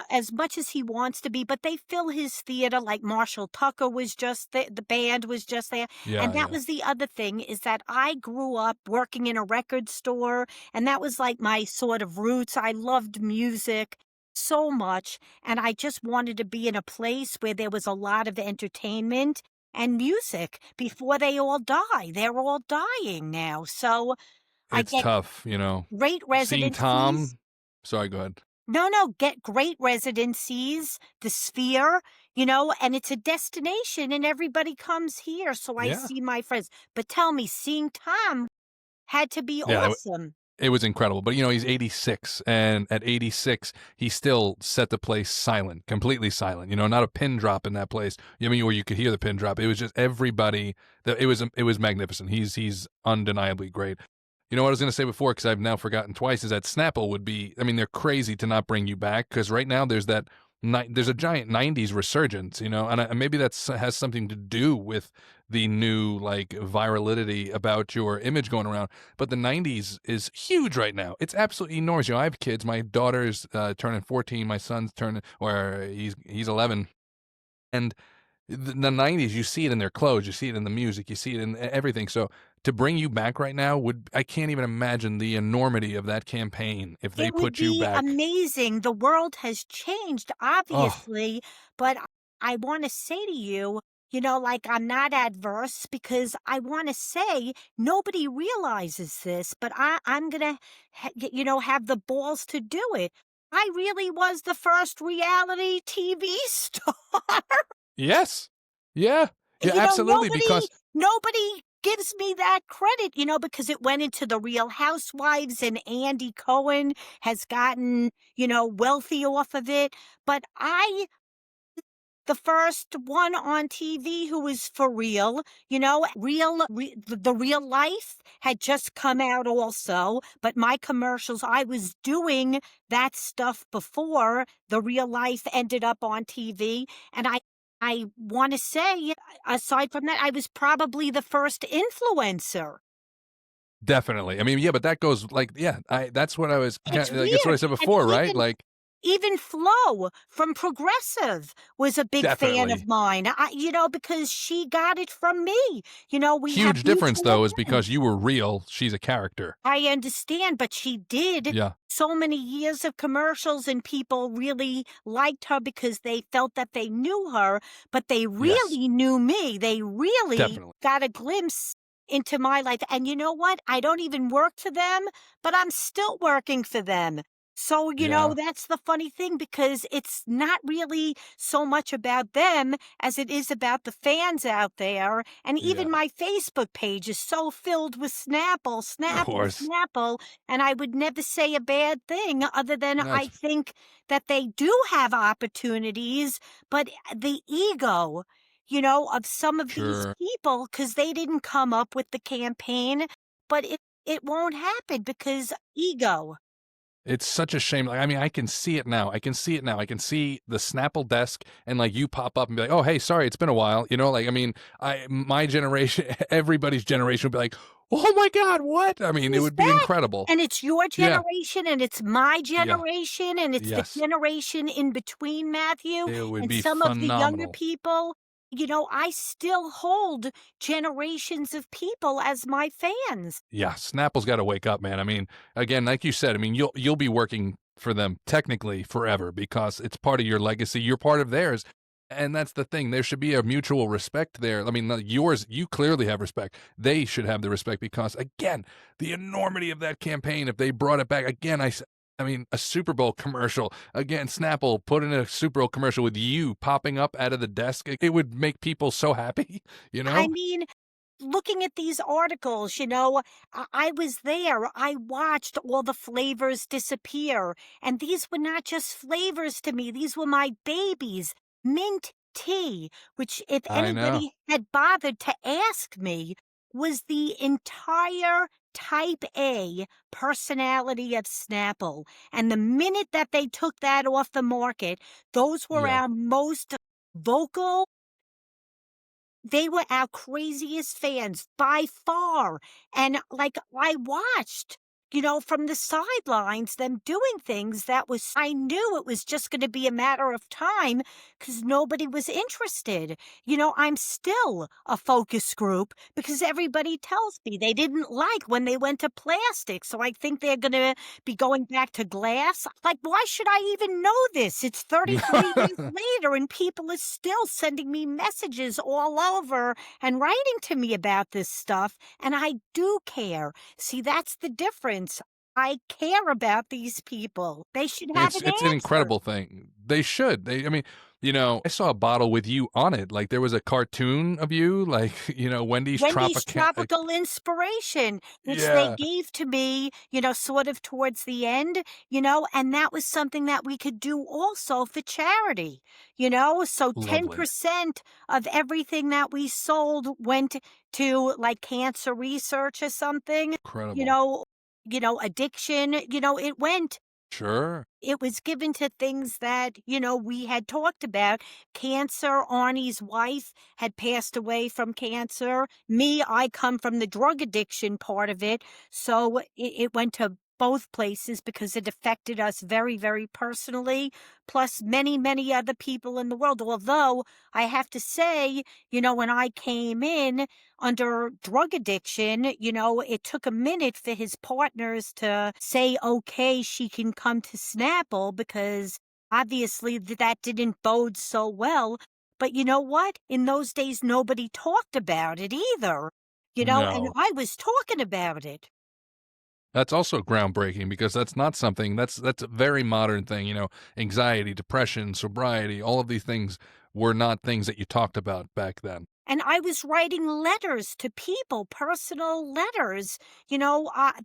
as much as he wants to be, but they fill his theater. Like Marshall Tucker was just there, the band was just there. And Yeah, that yeah. was the other thing, is that I grew up working in a record store, and that was like my sort of roots. I loved music so much, and I just wanted to be in a place where there was a lot of entertainment and music before they all die. They're all dying now. So I It's get tough, great Seeing residencies. Tom. Sorry, go ahead. No, no, get great residencies, the Sphere, and it's a destination and everybody comes here. So I Yeah. see my friends. But tell me, seeing Tom had to be Yeah, awesome. it was incredible. But he's 86, and at 86, he still set the place silent, completely silent. Not a pin drop in that place. I mean, where you could hear the pin drop. It was just everybody. It was magnificent. He's undeniably great. You know what I was going to say before, because I've now forgotten twice, is that Snapple would be. I mean, they're crazy to not bring you back, because right now there's a giant '90s resurgence. And maybe that's has something to do with the new like virality about your image going around. But the '90s is huge right now. It's absolutely enormous. I have kids. My daughter's turning 14. My son's turning, or he's 11, and the '90s, you see it in their clothes, you see it in the music, you see it in everything. So to bring you back right now I can't even imagine the enormity of that campaign if they It would put you be back. amazing. The world has changed, Oh, obviously, but I want to say to you, like I'm not adverse, because I want to say nobody realizes this, but I'm going to, have the balls to do it. I really was the first reality TV star. yes. Yeah. Yeah, you know, absolutely. nobody Because nobody gives me that credit, because it went into the Real Housewives, and Andy Cohen has gotten, wealthy off of it. But the first one on TV who was for real, the real life had just come out also. But my commercials, I was doing that stuff before the real life ended up on TV. And I want to say, aside from that, I was probably the first influencer. definitely. I mean, yeah, but that goes like, yeah, that's what I was It's like, that's what I weird. said And before, right? even Like, Even Flo from Progressive was a big fan of Definitely. mine. Because she got it from me. We have Huge difference, mutual though, is friends. because you were real, she's a character. I understand, but she did Yeah. so many years of commercials, and people really liked her because they felt that they knew her, but they Yes. really knew me. They really Definitely. got a glimpse into my life. And you know what? I don't even work for them, but I'm still working for them. So, Yeah. that's the funny thing, because it's not really so much about them as it is about the fans out there. And Yeah. even my Facebook page is so filled with Snapple, Of Snapple, course. Snapple. And I would never say a bad thing, other than I That's think that they do have opportunities, but the ego, of some of these sure. people, because they didn't come up with the campaign, but it won't happen because ego. It's such a shame. Like, I mean, I can see it now. I can see it now. I can see the Snapple desk and like you pop up and be like, "Oh, hey, sorry, it's been a while." Like, I mean, my generation, everybody's generation would be like, "Oh my God, what?" I mean, it Who's would be back? incredible. And it's your Yeah. generation, and it's my Yeah. generation, and it's the Yes. generation in between, Matthew, It would and be some of the younger phenomenal. people. I still hold generations of people as my fans. Yeah, Snapple's got to wake up, man. I mean, again, like you said, I mean, you'll be working for them technically forever because it's part of your legacy. You're part of theirs. And that's the thing. There should be a mutual respect there. I mean, like yours, you clearly have respect. They should have the respect because, again, the enormity of that campaign, if they brought it back, again, I mean, a Super Bowl commercial. Again, Snapple put in a Super Bowl commercial with you popping up out of the desk. It would make people so happy, you I know? mean, looking at these articles, I was there. I watched all the flavors disappear. And these were not just flavors to me, these were my babies. Mint tea, which, if I know. anybody had bothered to ask me, was the entire type A personality of Snapple. And the minute that they took that off the market, those were Yeah. our most vocal. They were our craziest fans by far. And like, I watched, from the sidelines, them doing things I knew it was just going to be a matter of time because nobody was interested. I'm still a focus group because everybody tells me they didn't like when they went to plastic. So I think they're going to be going back to glass. Like, why should I even know this? It's 33 years later, and people are still sending me messages all over and writing to me about this stuff. And I do care. See, that's the difference. I care about these people. They should have an It's an answer. incredible thing. They should. I mean, I saw a bottle with you on it. Like there was a cartoon of you, like, Wendy's Wendy's Tropica. Tropical Inspiration, which they Yeah. gave to me, sort of towards the end, and that was something that we could do also for charity, so Lovely. 10% of everything that we sold went to like cancer research or something, you Incredible. know, addiction, it went. Sure. It was given to things that, we had talked about. Cancer, Arnie's wife had passed away from cancer. Me, I come from the drug addiction part of it. So it went to both places because it affected us very, very personally, plus many, many other people in the world. Although I have to say, when I came in under drug addiction, it took a minute for his partners to say, okay, she can come to Snapple, because obviously that didn't bode so well. But you know what? In those days, nobody talked about it either, and No. I was talking about it. That's also groundbreaking because that's not something that's a very modern thing, anxiety, depression, sobriety, all of these things were not things that you talked about back then. And I was writing letters to people, personal letters,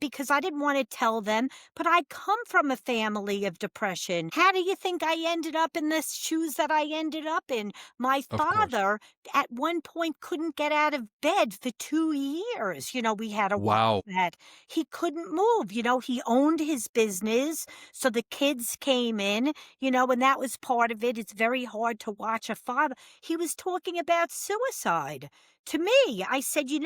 because I didn't want to tell them, but I come from a family of depression. How do you think I ended up in the shoes that I ended up in? My Of course. father, at one point, couldn't get out of bed for 2 years. We had a watch Wow. that. He couldn't move. He owned his business. So the kids came in, and that was part of it. It's very hard to watch a father. He was talking about suicide to me. I said, you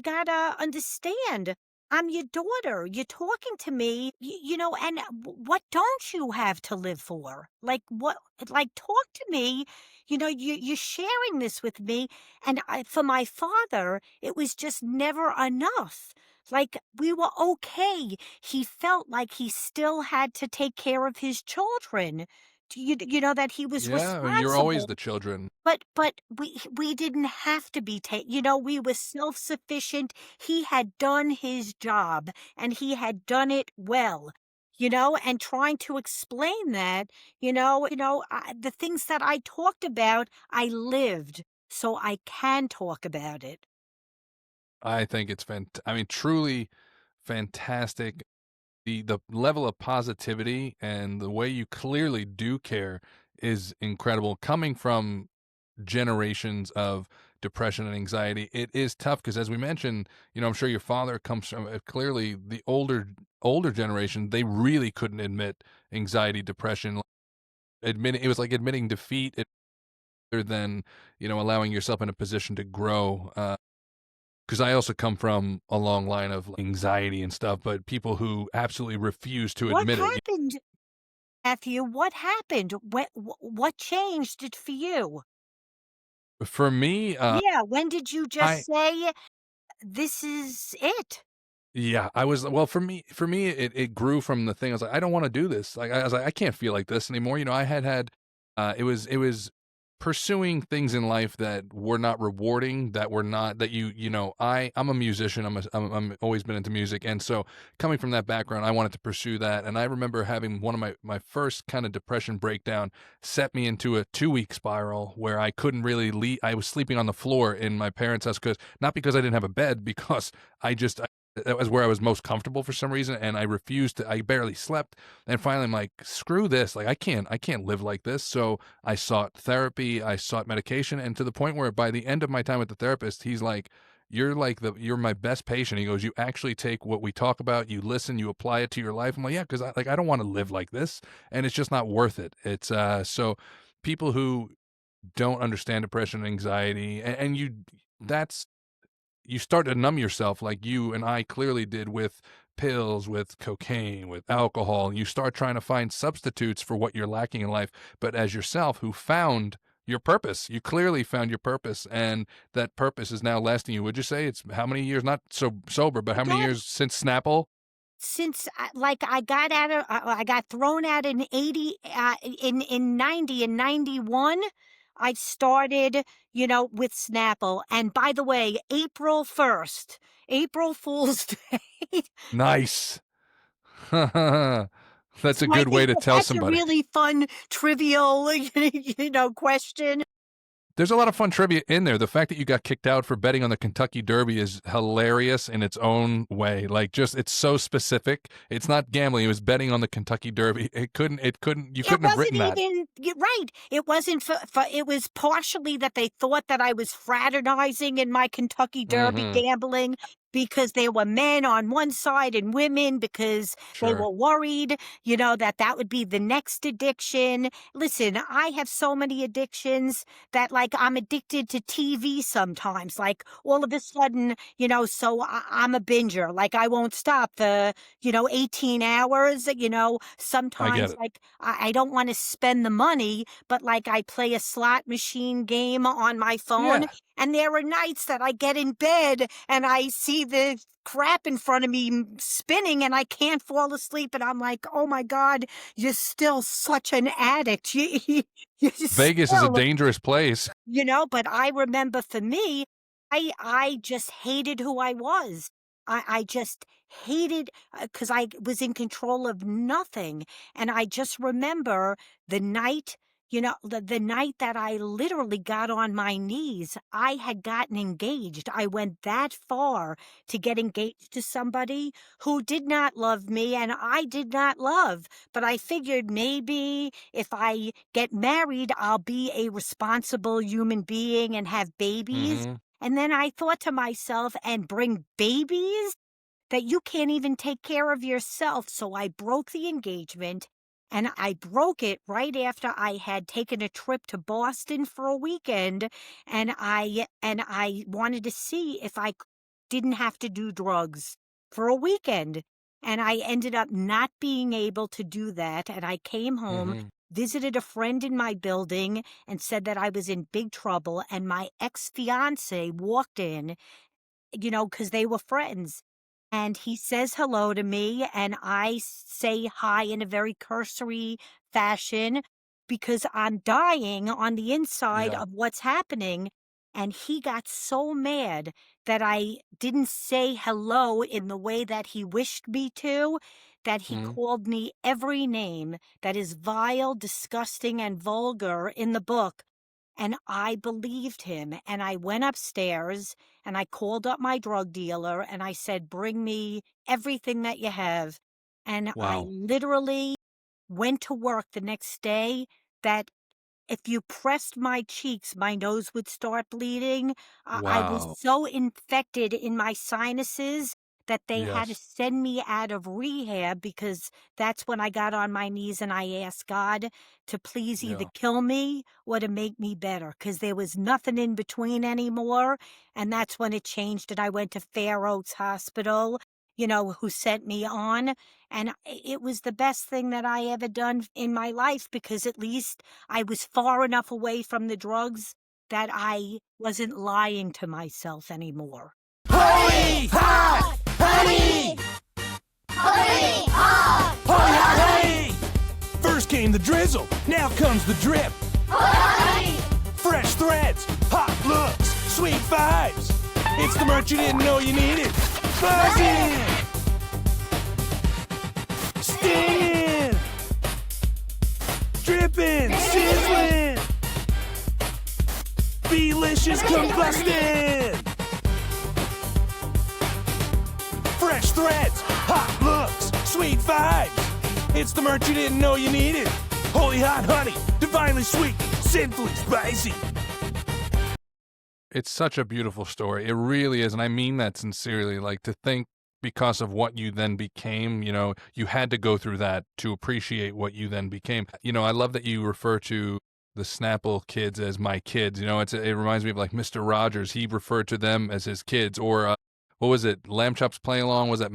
gotta understand. I'm your daughter. You're talking to me, and what don't you have to live for? Like, what, like, talk to me. You're sharing this with me. And for my father, it was just never enough. Like, we were okay. He felt like he still had to take care of his children. That he was Yeah, you're always responsible. the children. But we didn't have to be we were self-sufficient. He had done his job, and he had done it well, and trying to explain that, the things that I talked about, I lived, so I can talk about it. I think it's I mean, truly fantastic. The level of positivity and the way you clearly do care is incredible. Coming from generations of depression and anxiety, it is tough because, as we mentioned, I'm sure your father comes from clearly the older generation. They really couldn't admit anxiety, depression. Admitting it was like admitting defeat, rather than allowing yourself in a position to grow. Because I also come from a long line of anxiety and stuff, but people who absolutely refuse to What admit it. happened, Matthew? What happened? What changed it for you? For me, Yeah, when did you I just say, "This is it"? yeah, I was well, for me, it grew from the thing. I was like, "I don't wanna do this." Like, I was like, "I can't feel like this anymore." I had, it was pursuing things in life that were not rewarding, that were not that I'm a musician, I'm always been into music, and so coming from that background, I wanted to pursue that, and I remember having one of my first kinda depression breakdown set me into a 2-week spiral where I couldn't really I was sleeping on the floor in my parents' house, not because I didn't have a bed, because I that was where I was most comfortable for some reason, and I barely slept, and finally, I'm like, "Screw this, like, I can't live like this," so I sought therapy, I sought medication, and to the point where by the end of my time with the therapist, he's like, you're my best patient." He goes, "You actually take what we talk about, you listen, you apply it to your life." I'm like, "Yeah, because I don't wanna live like this, and it's just not worth it." So people who don't understand depression and anxiety, and that's you start to numb yourself like you and I clearly did with pills, with cocaine, with alcohol, and you start trying to find substitutes for what you're lacking in life. But as yourself, who found your purpose, you clearly found your purpose, and that purpose is now lasting you. Would you say it's how many years, not so sober, but My how many God, years since Snapple? since I got thrown out in 80, in 90 and 91, I started, with Snapple. And by the way, April 1st, April Fool's Day. Nice. That's So a I good way think to that tell that's a somebody. really fun, trivial, question. There's a lot of fun trivia in there. The fact that you got kicked out for betting on the Kentucky Derby is hilarious in its own way. Like, just it's so specific. It's not gambling, it was betting on the Kentucky Derby. You It couldn't have wasn't written that. even you're right. It wasn't for it was partially that they thought that I was fraternizing in my Kentucky Derby Mhm. gambling because there were men on one side and women because they Sure. were worried, that would be the next addiction. Listen, I have so many addictions that like I'm addicted to TV sometimes. Like all of a sudden, so I'm a binger. Like I won't stop the 18 hours, I get sometimes it. like I don't want to spend the money, but like I play a slot machine game on my phone. Yeah. And there are nights that I get in bed and I see the crap in front of me spinning and I can't fall asleep. And I'm like, oh my God, you're still such an addict. You're Vegas is a still dangerous place. but I remember for me, I just hated who I was. I just hated because I was in control of nothing. And I just remember the night, the night that I literally got on my knees. I had gotten engaged. I went that far to get engaged to somebody who did not love me and I did not love. But I figured maybe if I get married, I'll be a responsible human being and have babies. Mhm. And then I thought to myself, and bring babies? That you can't even take care of yourself. So I broke the engagement and I broke it right after I had taken a trip to Boston for a weekend and I wanted to see if I didn't have to do drugs. for a weekend. And I ended up not being able to do that. And I came home, Mhm. visited a friend in my building, and said that I was in big trouble. And my ex fiance walked in, because they were friends. And he says hello to me, and I say hi in a very cursory fashion because I'm dying on the inside Yeah. of what's happening. And he got so mad that I didn't say hello in the way that he wished me to, that he Mhm. called me every name that is vile, disgusting, and vulgar in the book. And I believed him. And I went upstairs and I called up my drug dealer and I said, "Bring me everything that you have." And I Wow. literally went to work the next day that if you pressed my cheeks, my nose would start bleeding. I was Wow. so infected in my sinuses that they had to Yes. send me out of rehab because that's when I got on my knees and I asked God to please either Yeah. kill me or to make me better because there was nothing in between anymore. And that's when it changed. And I went to Fair Oaks Hospital, who sent me on. And it was the best thing that I ever done in my life because at least I was far enough away from the drugs that I wasn't lying to myself anymore. Holy hot honey! Holy hot! Holy hot honey! First came the drizzle, now comes the drip. Holy honey! Fresh threads, hot looks, sweet vibes. It's the merch you didn't know you needed. Buzzing! Stinging! Dripping, sizzling! Delicious combusting! Fresh threads, hot looks, sweet vibes. It's the merch you didn't know you needed. Holy hot honey, divinely sweet, sinfully spicy. It's such a beautiful story. It really is, and I mean that sincerely. Like, to think because of what you then became, you had to go through that to appreciate what you then became. I love that you refer to the Snapple kids as my kids. It reminds me of like Mr. Rogers. He referred to them as his kids. Or what was it? Lamb Chops Playing Along. Was that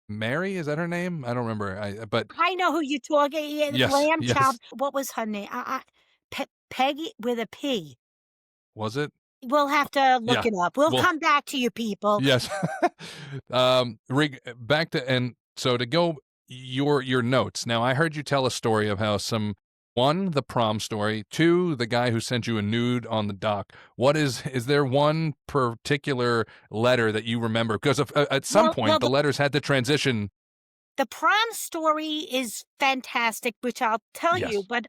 Mary? Is that her name? I don't remember. But I know who you're talking. Yeah, yes, lamb chop. yes. What was her name? Peggy with a P. Was it? We'll have to look Yeah. it up. We'll Well, come back to you people. yes. Back to, and so to go your notes. Now, I heard you tell a story of how one, the prom story, two, the guy who sent you a nude on the dock. Is there one particular letter that you remember? Because at some Well, point the letters had to transition. the prom story is fantastic, which I'll tell you, Yes. but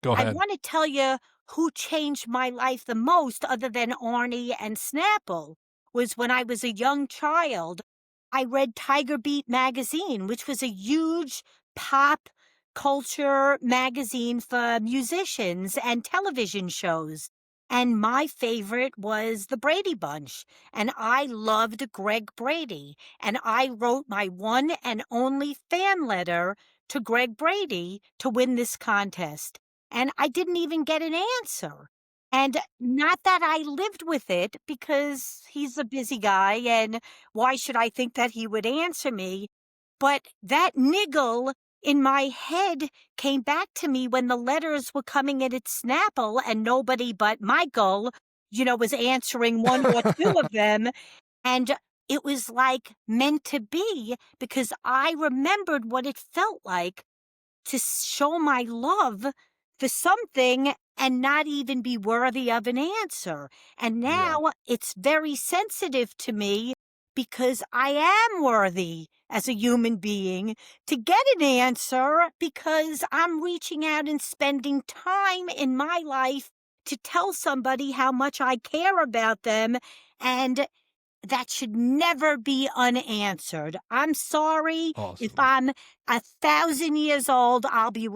Go I ahead. want to tell you who changed my life the most, other than Arnie and Snapple, was when I was a young child. I read Tiger Beat magazine, which was a huge pop culture magazine for musicians and television shows. And my favorite was the Brady Bunch. And I loved Greg Brady. And I wrote my one and only fan letter to Greg Brady to win this contest. And I didn't even get an answer. And not that I lived with it because he's a busy guy and why should I think that he would answer me? But that niggle in my head came back to me when the letters were coming in at Snapple and nobody but Michael, was answering one or two of them. And it was like meant to be because I remembered what it felt like to show my love for something and not even be worthy of an answer. And Yeah. now it's very sensitive to me because I am worthy as a human being to get an answer because I'm reaching out and spending time in my life to tell somebody how much I care about them. And that should never be unanswered. I'm sorry if Awesome. I'm 1,000 years old, I'll be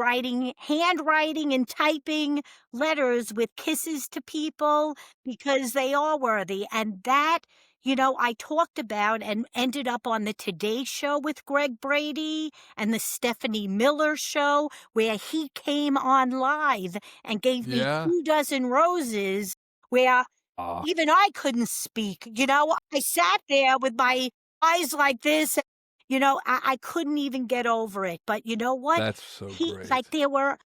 handwriting and typing letters with kisses to people because they are worthy. And that, I talked about and ended up on the Today Show with Greg Brady and the Stephanie Miller Show, where he came on live and gave me Yeah. 2 dozen roses, where Ah. even I couldn't speak. I sat there with my eyes like this. I couldn't even get over it. But you know what? That's so Like, great. there were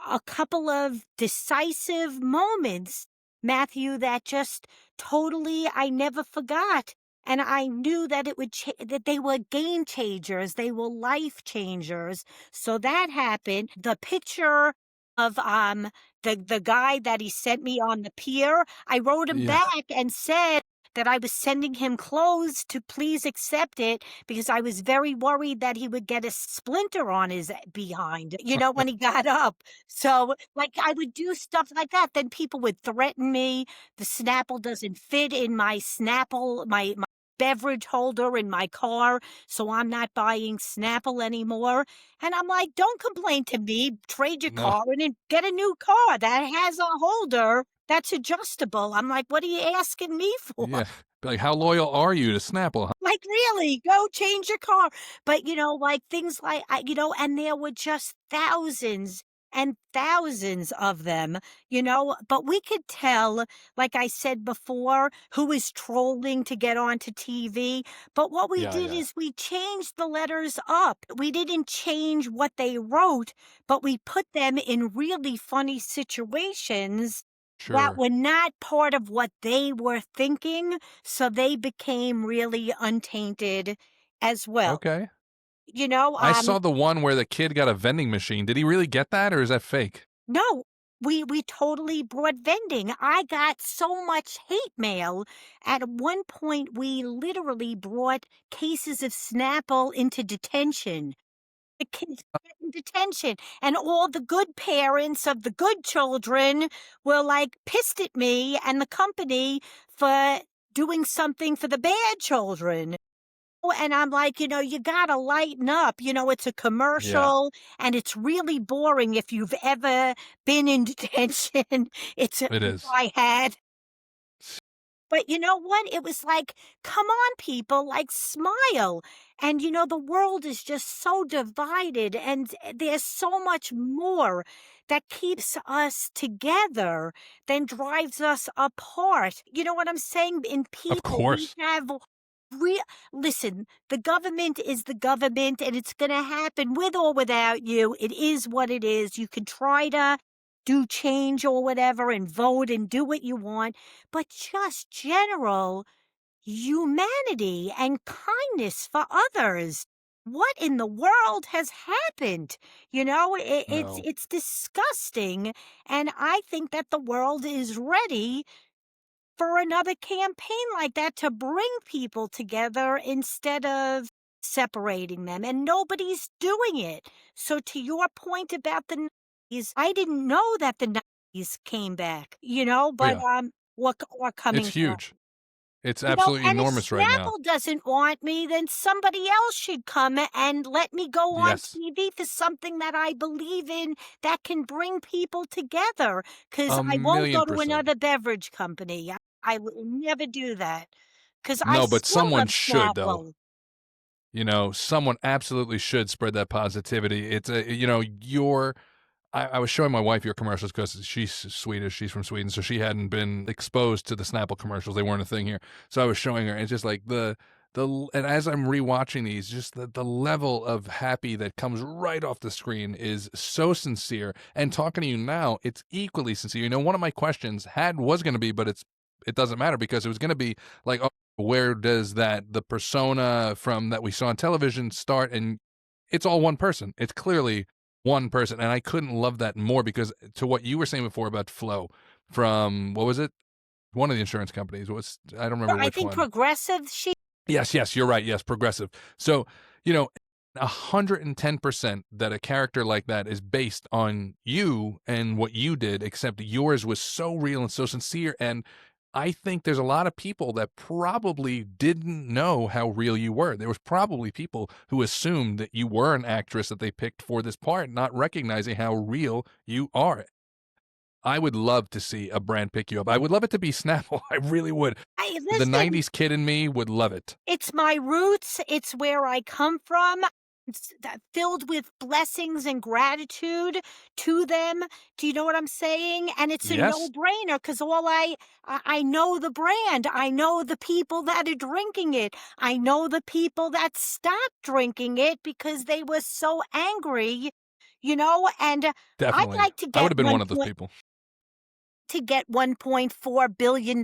a couple of decisive moments, Matthew, that just totally I never forgot. And I knew that that they were game changers. They were life changers. So that happened. The picture of the guy that he sent me on the pier, I wrote him Yeah. back and said that I was sending him clothes to please accept it because I was very worried that he would get a splinter on his behind, when he got up. So, like, I would do stuff like that. Then people would threaten me. The Snapple doesn't fit in my Snapple, my beverage holder in my car, so I'm not buying Snapple anymore. And I'm like, don't complain to me. Trade your No. car and then get a new car that has a holder that's adjustable. I'm like, what are you asking me for? Yeah. Like, how loyal are you to Snapple? Huh? Like, really, go change your car. But, like things like, and there were just thousands and thousands of them, but we could tell, like I said before, who was trolling to get onto TV. But what we Yeah, did yeah. is we changed the letters up. We didn't change what they wrote, but we put them in really funny situations that Sure. were not part of what they were thinking, so they became really untainted as well. Okay. You know, I um, saw the one where the kid got a vending machine. Did he really get that, or is that fake? no, we totally brought vending. I got so much hate mail. At one point, we literally brought cases of Snapple into detention. The kids get in detention, and all the good parents of the good children were like pissed at me and the company for doing something for the bad children. Oh, and I'm like, you gotta lighten up. It's a Yeah, commercial and it's really boring if you've ever been in detention. it Which is. I had. But you know what? It was like, come on, people, like, smile. And the world is just so divided, and there's so much more that keeps us together than drives us apart. You know what I'm saying? In Of people, we course. have real. Listen, the government is the government, and it's going to happen with or without you. It is what it is. You can try to do change or whatever and vote and do what you want, but just general humanity and kindness for others. What in the world has happened? It's No. it's disgusting, and I think that the world is ready for another campaign like that to bring people together instead of separating them, and nobody's doing it. So to your point about the 90s, I didn't know that the 90s came back, Oh, but yeah. or It's coming back. huge. It's absolutely And if enormous right now. Snapple doesn't want me, then somebody else should come and let me go on Yes. TV for something that I believe in that can bring people together. Because A I won't million go to percent. another beverage company. I will never do that. Because I No, but still someone love should, though. Snapple. Someone absolutely should spread that positivity. It's a, your I was showing my wife your commercials because she's Swedish. She's from Sweden, so she hadn't been exposed to the Snapple commercials. They weren't a thing here. So I was showing her, and it's just like and as I'm rewatching these, just the level of happy that comes right off the screen is so sincere. And talking to you now, it's equally sincere. One of my questions was going to be, but it doesn't matter because it was going to be like, oh, where does the persona from that we saw on television start? And it's all one person. It's clearly one person, and I couldn't love that more because to what you were saying before about Flo from what was it? One of the insurance companies. I don't remember I which think one. Progressive, Yes, you're right. Yes, Progressive. So, 110% that a character like that is based on you and what you did, except yours was so real and so sincere. And I think there's a lot of people that probably didn't know how real you were. There was probably people who assumed that you were an actress that they picked for this part, not recognizing how real you are. I would love to see a brand pick you up. I would love it to be Snapple. I really would. The listen, 90s kid in me would love it. it's my roots. It's where I come from. filled with blessings and gratitude to them. Do you know what I'm saying? And it's a Yes, no-brainer because I know the brand. I know the people that are drinking it. I know the people that stopped drinking it because they were so angry, and I'd definitely. like to I would get have been one of those people. $1.4 billion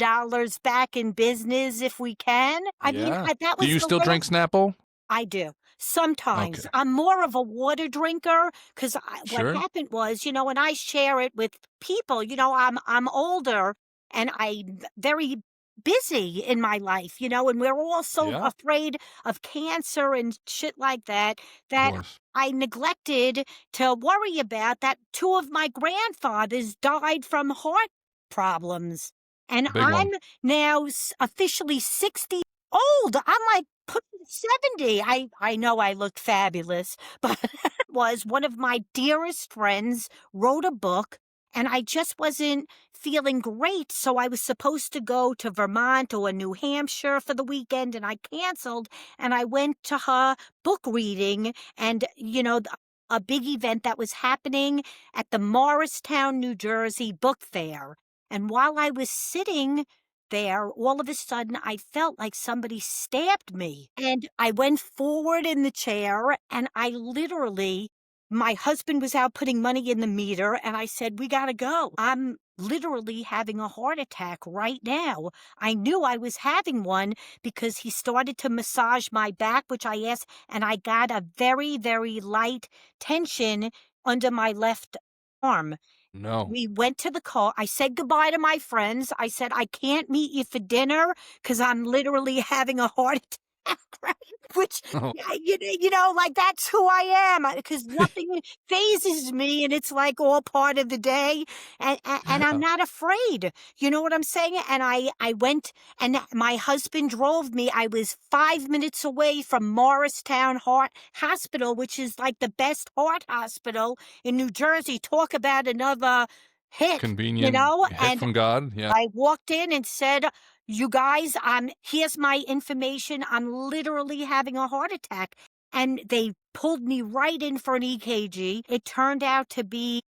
back in business if we can. I mean, Yeah. that Do was you the still last. drink Snapple? I do. Sometimes. Okay. I'm more of a water drinker because what Sure. happened was, when I share it with people, I'm older and I'm very busy in my life, and we're all so Yeah, afraid of cancer and shit like that of that course. I neglected to worry about that two of my grandfathers died from heart problems. And Big I'm one. now officially 60 old. I'm like pushing 70. I know I look fabulous, but was one of my dearest friends wrote a book and I just wasn't feeling great. So I was supposed to go to Vermont or New Hampshire for the weekend and I canceled and I went to her book reading and, a big event that was happening at the Morristown, New Jersey book fair. And while I was sitting there, all of a sudden, I felt like somebody stabbed me. And I went forward in the chair, and my husband was out putting money in the meter, and I said, "We got to go. I'm literally having a heart attack right now." I knew I was having one because he started to massage my back, which I asked, and I got a very, very light tension under my left arm. No. We went to the car. I said goodbye to my friends. I said, I can't meet you for dinner because I'm literally having a heart attack, right? Which, Oh, yeah, like that's who I am because nothing phases me and it's like all part of the day. And I'm yeah. not afraid. You know what I'm saying? And I went and my husband drove me. I was 5 minutes away from Morristown Heart Hospital, which is like the best heart hospital in New Jersey. Talk about another hit, Convenient hit and from God. Yeah. I walked in and said, "You guys, here's my information. I'm literally having a heart attack." And they pulled me right in for an EKG. It turned out to be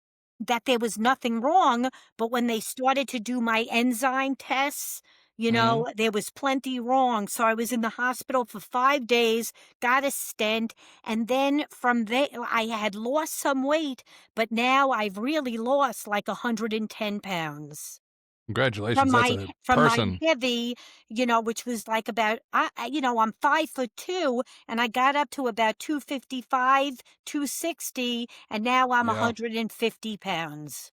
that there was nothing wrong, but when they started to do my enzyme tests, Mhm. there was plenty wrong. So I was in the hospital for 5 days, got a stent, and then from there, I had lost some weight, but now I've really lost like 110 pounds Congratulations. That's a from my person. heavy, which was like about I'm 5'2", and I got up to about 255, 260, and now I'm Yeah. 150 pounds.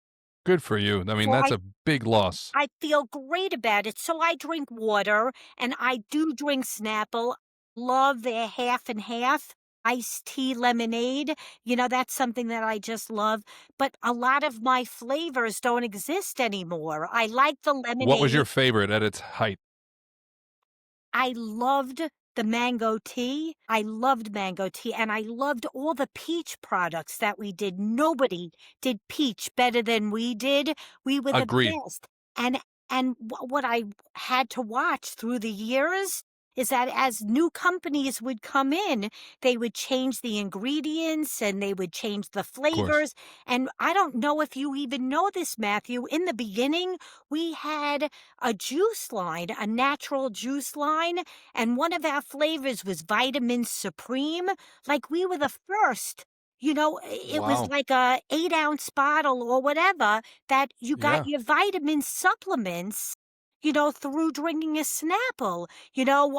Good for you. I mean, So that's I a big loss. I feel great about it. So I drink water and I do drink Snapple. Love their half and half iced tea lemonade. That's something that I just love. But a lot of my flavors don't exist anymore. I like the What was your lemonade. favorite at its height? I loved the mango tea. I loved mango tea and I loved all the peach products that we did. Nobody did peach better than we did. We were the Agreed. best. And what I had to watch through the years is that as new companies would come in, they would change the ingredients and they would change the Of course. flavors. And I don't know if you even know this, Matthew. In the beginning, we had a juice line, a natural juice line, and one of our flavors was Vitamin Supreme. Like we were the first. It was Wow. like a 8-ounce bottle or whatever that you got Yeah. your vitamin supplements, through drinking a Snapple.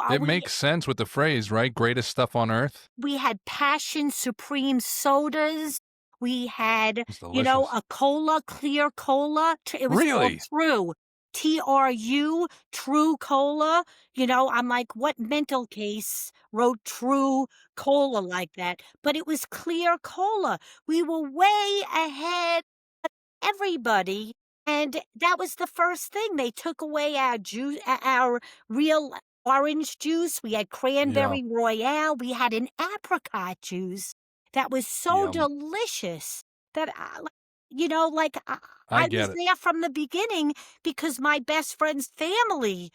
It We makes sense with the phrase, right? Greatest stuff on earth. we had Passion Supreme sodas. We had, It's delicious. a cola, clear cola. It was called Really? True. TRU, True Cola. I'm like, what mental case wrote True Cola like that? But it was clear cola. We were way ahead everybody. And that was the first thing. They took away our juice, our real orange juice. We had Yeah. cranberry royale. We had an apricot juice that was so Yum. delicious that, I I get was it. there from the beginning because my best friend's family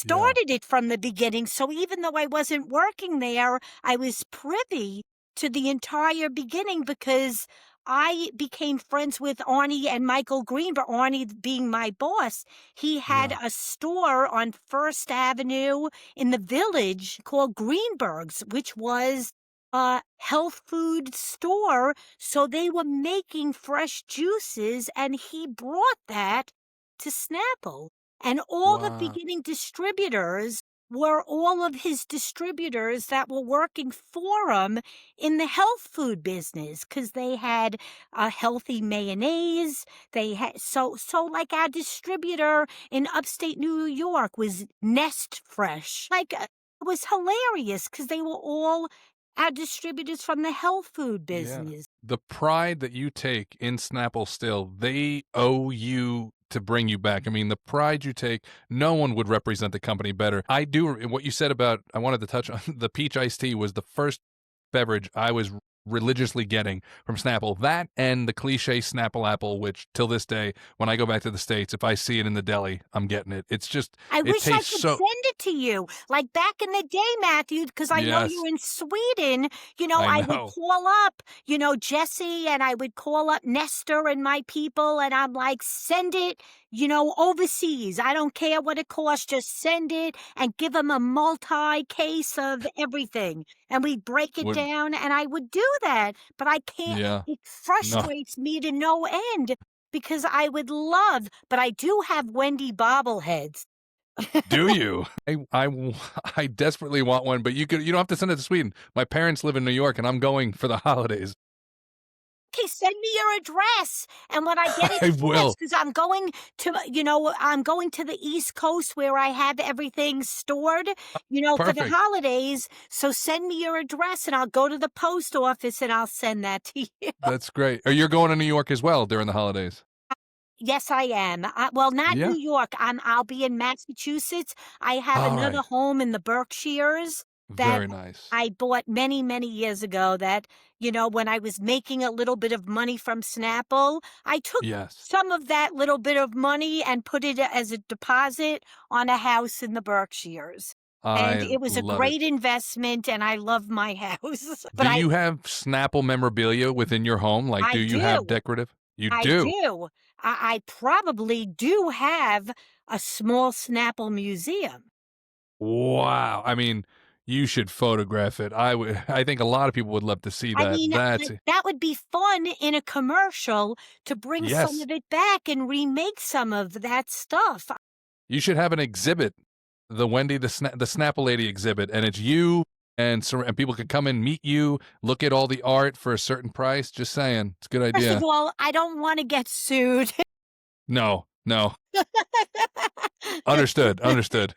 Yeah. started it from the beginning. So even though I wasn't working there, I was privy to the entire beginning because I became friends with Arnie and Michael Greenberg, Arnie being my boss. He had Yeah. a store on First Avenue in the Village called Greenberg's, which was a health food store. So they were making fresh juices, and he brought that to Snapple. And all the Wow. beginning distributors were all of his distributors that were working for him in the health food business because they had a healthy mayonnaise. They had so like our distributor in upstate New York was Nest Fresh. Like it was hilarious because they were all our distributors from the health food Yeah. business. The pride that you take in Snapple still, they owe you to bring you back. I mean, the pride you take, no one would represent the company better. I do, what you said about, I wanted to touch on the peach iced tea was the first beverage I was religiously getting from Snapple. That and the cliche Snapple apple, which till this day, when I go back to the States, if I see it in the deli, I'm getting it. It's just, I it wish I tastes could so, send it to you. Like back in the day, Matthew, because I know yes, you're in Sweden, I I would know. call up, Jesse, and I would call up Nestor and my people, and I'm like, send it, overseas. I don't care what it costs, just send it and give them a multi case of everything. And we'd break it Would, down, and I would do that. But I can't, yeah, it no. frustrates me to no end because I would love, but I do have Wendy bobbleheads. Do you? I desperately want one, but you don't have to send it to Sweden. My parents live in New York, and I'm going for the holidays. Okay, send me your address, and when I get a I chance, will. because I'm going to the East Coast where I have everything stored, for the Perfect. holidays. So send me your address, and I'll go to the post office and I'll send that to you. That's great. Are you going to New York as well during the holidays? Yes, I am. Well, not Yeah. New York. I'll be in Massachusetts. I have All another right. home in the Berkshires that Very nice. I bought many, many years ago that, when I was making a little bit of money from Snapple, I took Yes. some of that little bit of money and put it as a deposit on a house in the Berkshires. And I it was a love it. great investment, and I love my house. But Do you have Snapple memorabilia within your home? Like, do I you have do. decorative? You I do. do. I probably do have a small Snapple museum. Wow. I mean, you should photograph it. I think a lot of people would love to see I that. mean, That's like, that would be fun in a commercial to bring some yes. of it back and remake some of that stuff. You should have an exhibit, the Wendy the Snapple Lady exhibit, and it's you and people can come and meet you, look at all the art for a certain price. Just saying, it's a good First of idea. all, I don't want to get sued. No, no, understood, understood.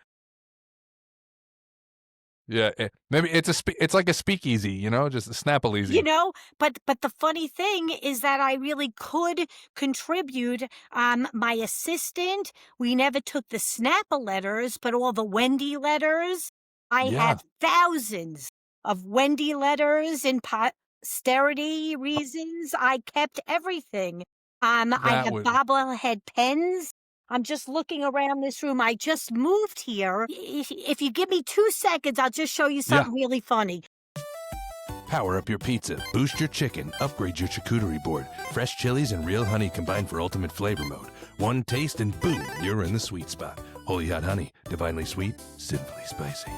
Yeah, maybe it's like a speakeasy, just a Snapple you easy. know but the funny thing is that I really could contribute. My assistant, we never took the Snapple letters, but all the Wendy letters. I Yeah, have thousands of Wendy letters in posterity reasons. I kept everything. I that have would. bobblehead pens. I'm just looking around this room. I just moved here. If you give me 2 seconds, I'll just show you Yeah, something really funny. Power up your pizza, boost your chicken, upgrade your charcuterie board. Fresh chilies and real honey combined for ultimate flavor mode. One taste and boom, you're in the sweet spot. Holy hot honey, divinely sweet, sinfully spicy.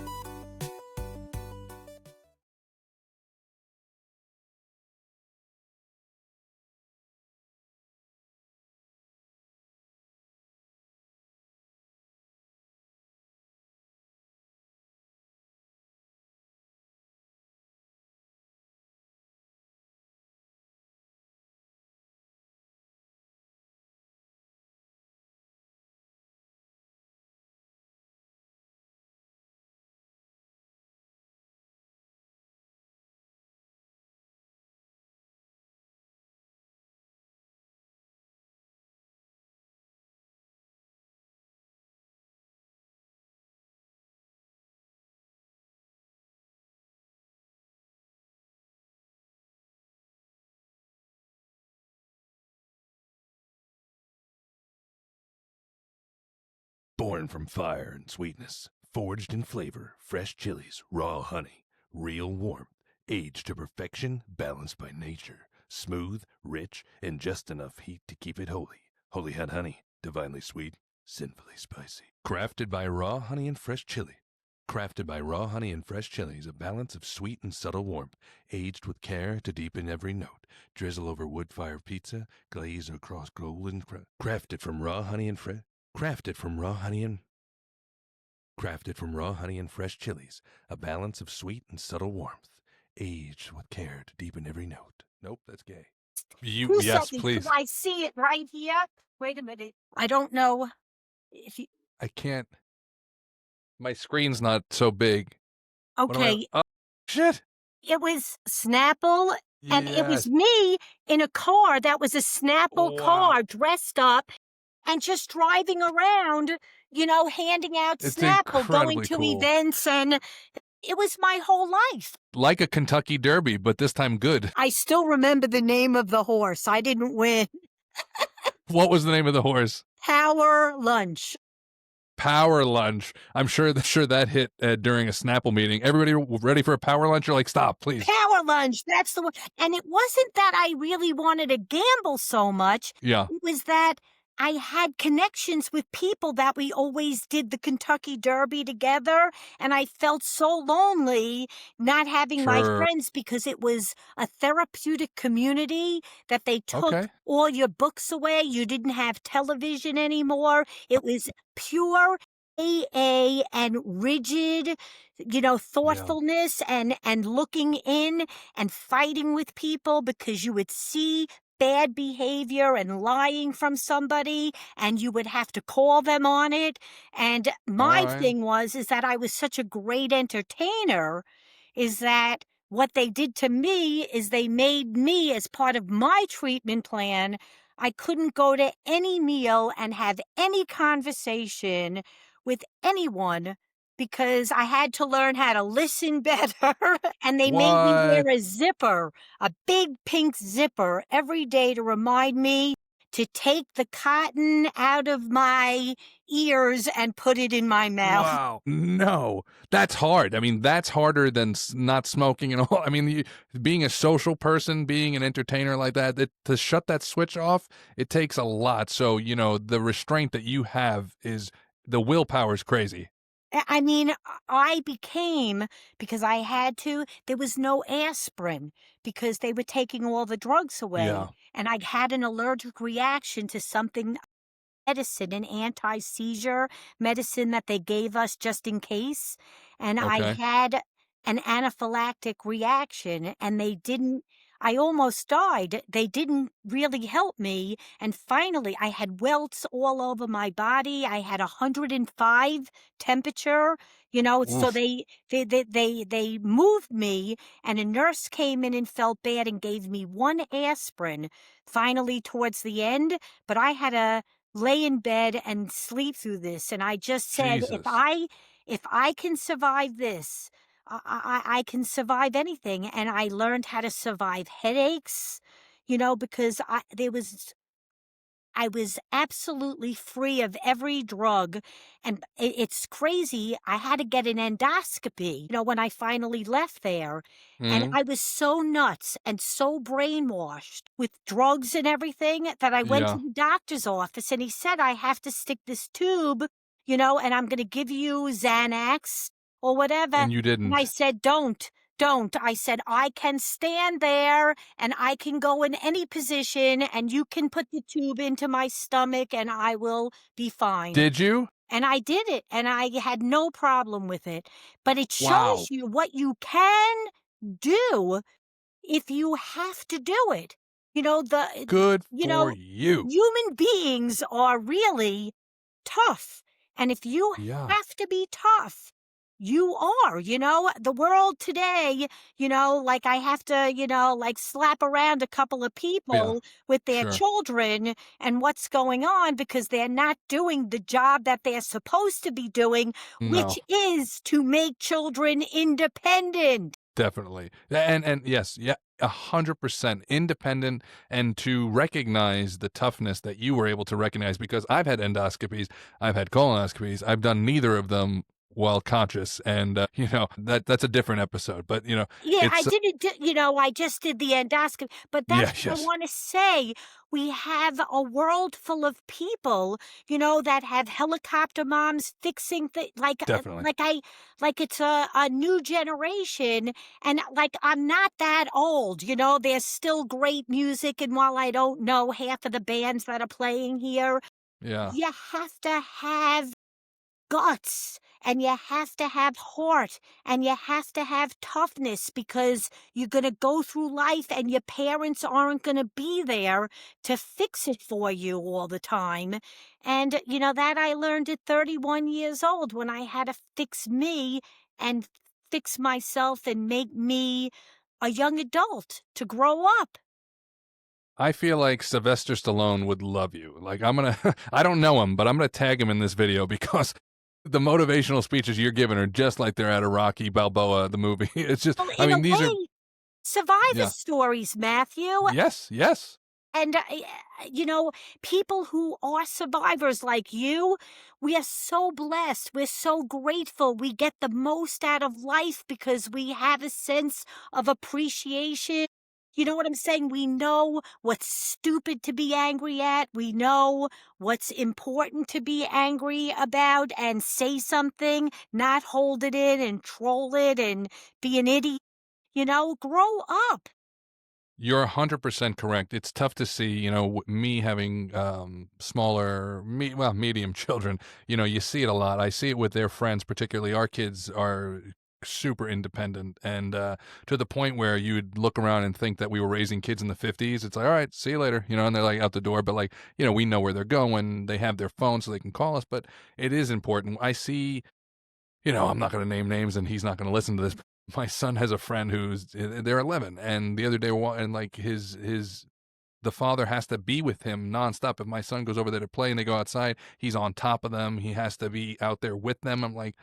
Born from fire and sweetness, forged in flavor, fresh chilies, raw honey, real warmth, aged to perfection, balanced by nature. Smooth, rich, and just enough heat to keep it holy. Holy Head Honey, divinely sweet, sinfully spicy. Crafted by raw honey and fresh chili. Crafted by raw honey and fresh chilies, a balance of sweet and subtle warmth, aged with care to deepen every note. Drizzle over wood-fire pizza, glaze across golden crafted from raw honey and crafted from raw honey and fresh chilies, a balance of sweet and subtle warmth, aged with care to deepen every note. Nope, that's gay. Yes, seconds, please. I see it right here. Wait a minute. I don't know if you. I can't. My screen's not so big. Okay, Oh, shit. it was Snapple, and it was Yes. me in a car that was a Snapple Wow. car, dressed up and just driving around, handing out It's Snapple, going incredibly to cool. events, and it was my whole life. Like a Kentucky Derby, but this time good. I still remember the name of the horse. I didn't win. What was the name of the horse? Power Lunch. Power lunch. I'm sure that hit during a Snapple meeting. Everybody ready for a power lunch? You're like, stop, please. Power Lunch. That's the one. And it wasn't that I really wanted to gamble so much. Yeah. It was that I had connections with people that we always did the Kentucky Derby together. And I felt so lonely not having my Sure. friends, because it was a therapeutic community that they took Okay. all your books away. You didn't have television anymore. It was pure AA and rigid, thoughtfulness and looking in and fighting with people because you would see bad behavior and lying from somebody and you would have to call them on it. And my All right. thing is that I was such a great entertainer, is that what they did to me is they made me, as part of my treatment plan, I couldn't go to any meal and have any conversation with anyone because I had to learn how to listen better. And they made me wear a zipper, a big pink zipper, every day to remind me to take the cotton out of my ears and put it in my mouth. Wow. No, that's hard. I mean, that's harder than not smoking and all. I mean, being a social person, being an entertainer like that, to shut that switch off, it takes a lot. So, the restraint that you have the willpower is crazy. I mean, I became, because I had to, there was no aspirin because they were taking all the drugs away. Yeah. And I had an allergic reaction to something, medicine, an anti-seizure medicine that they gave us just in case. And I Okay. had an anaphylactic reaction, and I almost died. They didn't really help me. And finally, I had welts all over my body. I had 105 temperature, so Oof. they moved me, and a nurse came in and felt bad and gave me one aspirin finally towards the end. But I had to lay in bed and sleep through this. And I just said, Jesus. if I can survive this, I can survive anything. And I learned how to survive headaches, because I was absolutely free of every drug. And it's crazy. I had to get an endoscopy, when I finally left there. And Mhm. I was so nuts and so brainwashed with drugs and everything that I went to Yeah. the doctor's office, and he said, I have to stick this tube, and I'm going to give you Xanax or whatever. And you And I didn't. said, don't. I said, I can stand there and I can go in any position and you can put the tube into my stomach and I will be fine. Did you? And I did it, and I had no problem with it. But it Wow. shows you what you can do if you have to do it. Good you for know, you. human beings are really tough. And if you Yeah. have to be tough, you are. The world today, like I have to, like slap around a couple of people with their Sure. children and what's going on because they're not doing the job that they're supposed to be doing, which No. is to make children independent. Definitely. And yes, yeah, 100% independent, and to recognize the toughness that you were able to recognize, because I've had endoscopies, I've had colonoscopies, I've done neither of them while conscious, and that's a different episode. But Yeah, I it's didn't do, I just did the endoscopy, but that's yes, what I yes, want to say. We have a world full of people, that have helicopter moms fixing things definitely. like it's a new generation, and like I'm not that old, there's still great music, and while I don't know half of the bands that are playing here, Yeah. you have to have guts, and you have to have heart, and you have to have toughness, because you're going to go through life and your parents aren't going to be there to fix it for you all the time. And that I learned at 31 years old, when I had to fix me and fix myself and make me a young adult to grow up. I feel like Sylvester Stallone would love you. Like I'm gonna, I don't know him, but I'm gonna tag him in this video because the motivational speeches you're giving are just like they're out of Rocky Balboa, the movie. It's just, Well, I in a mean, these are, way, survivor yeah, stories, Matthew. yes, yes. And, people who are survivors like you, we are so blessed. We're so grateful. We get the most out of life because we have a sense of appreciation. You know what I'm saying? We know what's stupid to be angry at. We know what's important to be angry about and say something, not hold it in and troll it and be an idiot. Grow up. You're 100% correct. It's tough to see, me having medium children. You see it a lot. I see it with their friends, particularly our kids are super independent, and to the point where you'd look around and think that we were raising kids in the 50s. It's like, all right, see you later, and they're like out the door. But like, we know where they're going. They have their phone so they can call us. But it is important. I see, I'm not going to name names, and he's not going to listen to this. My son has a friend who's they're 11, and the other day and like the father has to be with him nonstop. If my son goes over there to play and they go outside, he's on top of them. He has to be out there with them. I'm like,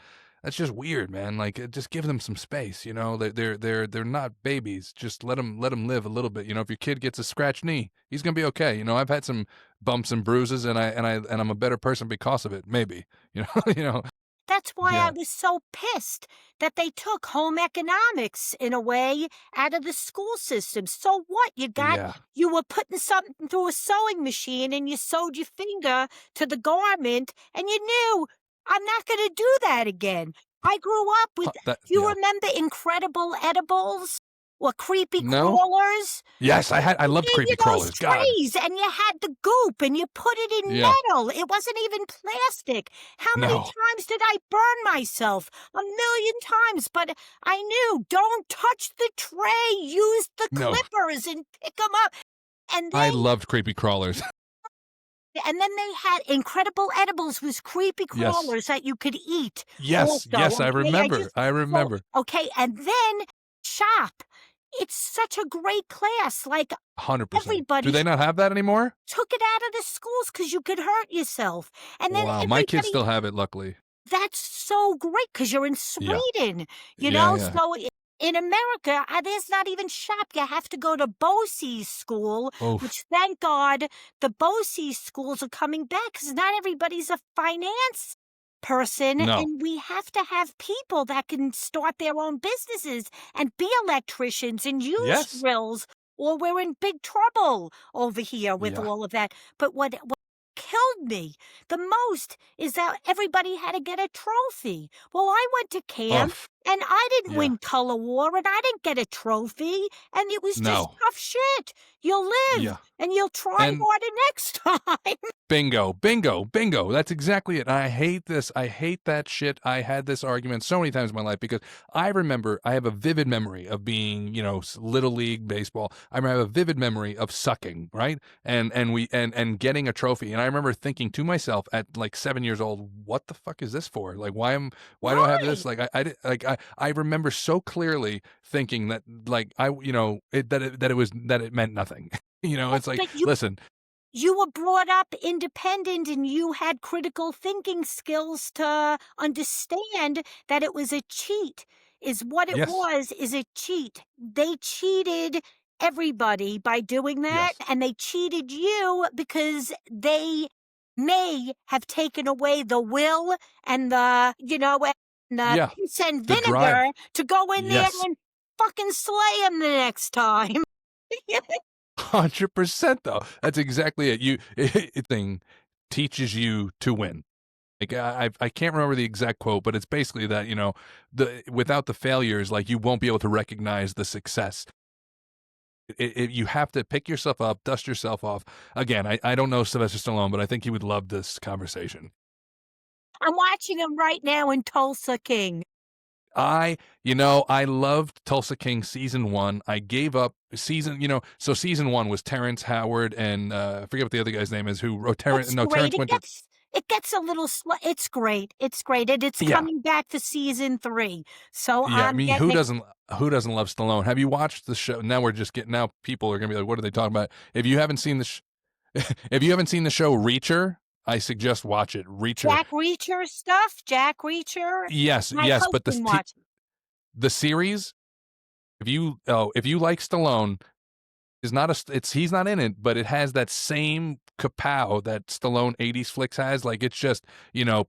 that's just weird, man. Like, just give them some space. They're not babies. Just let them live a little bit. If your kid gets a scratched knee, he's gonna be okay. I've had some bumps and bruises, and I'm a better person because of it. Maybe, you know. That's why I Yeah, was so pissed that they took home economics, in a way, out of the school system. So what? yeah. You were putting something through a sewing machine and you sewed your finger to the garment, and you knew, I'm not going to do that again. I grew up with, That, do you yeah. remember Incredible Edibles or Creepy No. Crawlers? Yes, I They loved gave you creepy those crawlers. God. trays, and you had the goop, and you put it in Yeah. metal. It wasn't even plastic. How many No. times did I burn myself? A million times. But I knew, don't touch the tray. Use the No. clippers and pick them up. And I then loved creepy crawlers. they had Incredible Edibles was creepy Yes. crawlers that you could eat Yes, also. yes, I Okay, remember. I so, remember. okay, and then shop. It's such a great class. Like, 100%. Do everybody they not have that anymore? took it out of the schools because you could hurt yourself. And then Wow, my kids everybody, still have it, luckily. that's so great because you're in Yeah. Sweden, Yeah, yeah. So in America, there's not even shop. You have to go to BOCES school, Oof. which thank God the BOCES schools are coming back because not everybody's a finance person, No. and we have to have people that can start their own businesses and be electricians and use Yes. drills, or we're in big trouble over here with Yeah. all of that. But what killed me the most is that everybody had to get a trophy. Well, I went to camp Oof. and I didn't Yeah. win color war and I didn't get a trophy, and it was just No. tough shit. You'll live Yeah. and you'll try And harder next time. bingo, bingo, bingo. That's exactly it. I hate this. I hate that shit. I had this argument so many times in my life because I remember I have a vivid memory of being, little league baseball. I have a vivid memory of sucking, right? And getting a trophy. And I remember thinking to myself at like 7 years old, what the fuck is this for? Like why do I have this? Right. I remember so clearly thinking that like that it meant nothing. It's like, But listen, you were brought up independent and you had critical thinking skills to understand that it was a cheat, is what it yes, was, is a cheat. They cheated everybody by doing that, yes. and they cheated you because they may have taken away the will and the, Yeah, Piss and the vinegar drive. to go in there Yes. and fucking slay him the next time. 100% though. That's exactly it. Thing teaches you to win. Like I can't remember the exact quote, but it's basically that, the without the failures, like you won't be able to recognize the success. You have to pick yourself up, dust yourself off. Again, I don't know Sylvester Stallone, but I think he would love this conversation. I'm watching him right now in Tulsa King. I loved Tulsa King season 1. I gave up so season 1 was Terrence Howard and I forget what the other guy's name is who wrote It's great. Terrence Winter. It gets a little it's great. It's great. And it's Yeah. coming back to season 3. So Yeah, I I'm mean, getting who doesn't love Stallone? Have you watched the show? Now people are going to be like, what are they talking about? If you haven't seen if you haven't seen the show Reacher, I suggest watch it. Reacher. Jack Reacher stuff. Jack Reacher. Yes, My yes, but husband watched. the series, if you like Stallone, is not he's not in it, but it has that same kapow that Stallone 80s flicks has. Like it's just,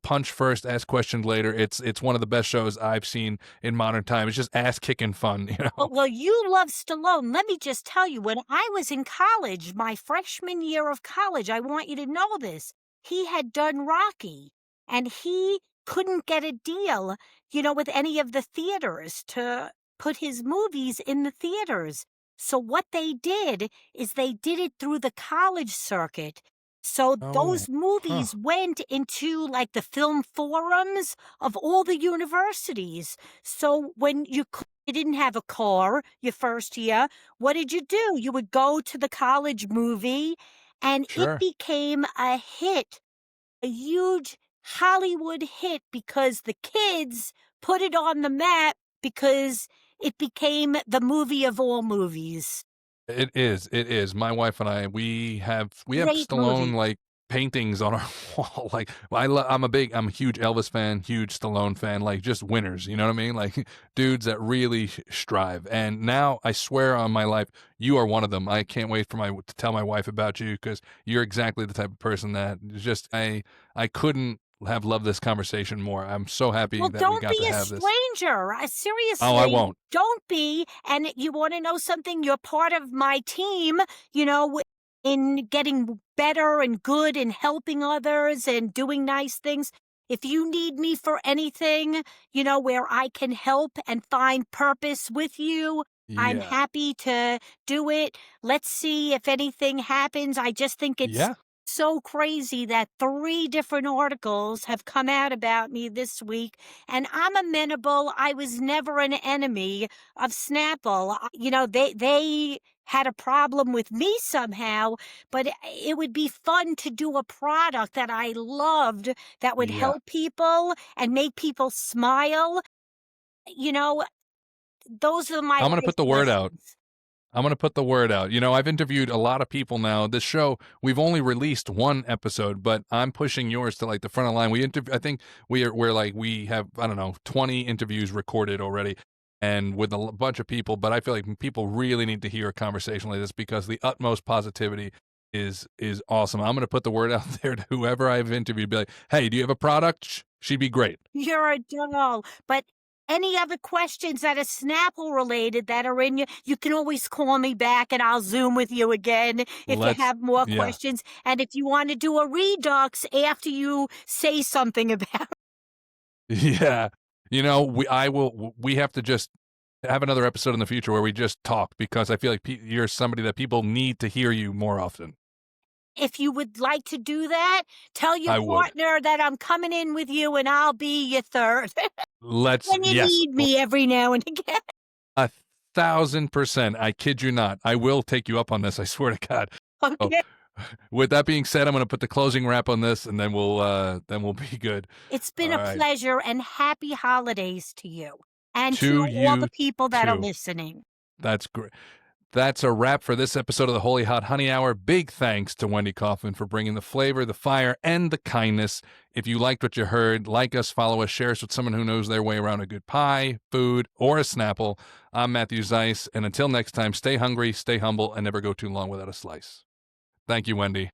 punch first, ask questions later. It's one of the best shows I've seen in modern time. It's just ass kicking fun, Well, you love Stallone. Let me just tell you, when I was in college, my freshman year of college, I want you to know this. He had done Rocky, and he couldn't get a deal, with any of the theaters to put his movies in the theaters. So what they did is they did it through the college circuit. So Oh, those huh. movies went into like the film forums of all the universities. So when you didn't have a car your first year, what did you do? You would go to the college movie, and it Sure. became a hit, a huge Hollywood hit, because the kids put it on the map because it became the movie of all movies. It is. It is. My wife and I, we have Great movie. Stallone like paintings on our wall. Like I'm a huge Elvis fan, huge Stallone fan. Like just winners. You know what I mean? Like dudes that really strive. And now I swear on my life, you are one of them. I can't wait to tell my wife about you because you're exactly the type of person that just I couldn't have loved this conversation more. I'm so happy Well, that we don't got be to a have this. stranger. Oh, I Seriously, won't. don't be. And you want to know something? You're part of my team, in getting better and good and helping others and doing nice things. If you need me for anything, where I can help and find purpose with you, I'm Yeah. happy to do it. Let's see if anything happens. I just think it's Yeah. so crazy that 3 different articles have come out about me this week, and I'm amenable. I was never an enemy of Snapple. They had a problem with me somehow, but it would be fun to do a product that I loved that would Yeah. help people and make people smile. You know, those are my I'm gonna life put the word out. lessons. I'm going to put the word out. I've interviewed a lot of people now. This show, we've only released 1 episode, but I'm pushing yours to like the front of the line. I think we have, I don't know, 20 interviews recorded already and with a bunch of people, but I feel like people really need to hear a conversation like this because the utmost positivity is awesome. I'm going to put the word out there to whoever I've interviewed, be like, "Hey, do you have a product? She'd be great." You're a doll. But any other questions that are Snapple related that are in you, you can always call me back and I'll Zoom with you again if you Let's have more yeah. questions. And if you want to do a redux after you say something about Yeah. We have to just have another episode in the future where we just talk because I feel like you're somebody that people need to hear you more often. if you would like to do that, tell your I would. partner that I'm coming in with you and I'll be your third. When you Yes, need me every now and again. 1,000%. I kid you not. I will take you up on this. I swear to God. Oh, Okay. with that being said, I'm going to put the closing wrap on this and then we'll be good. It's been All a right. pleasure, and happy holidays to you and To to all the you people that are too. listening. That's great. That's a wrap for this episode of the Holy Hot Honey Hour. Big thanks to Wendy Kaufman for bringing the flavor, the fire, and the kindness. If you liked what you heard, like us, follow us, share us with someone who knows their way around a good pie, food, or a Snapple. I'm Matthew Zeiss, and until next time, stay hungry, stay humble, and never go too long without a slice. Thank you, Wendy.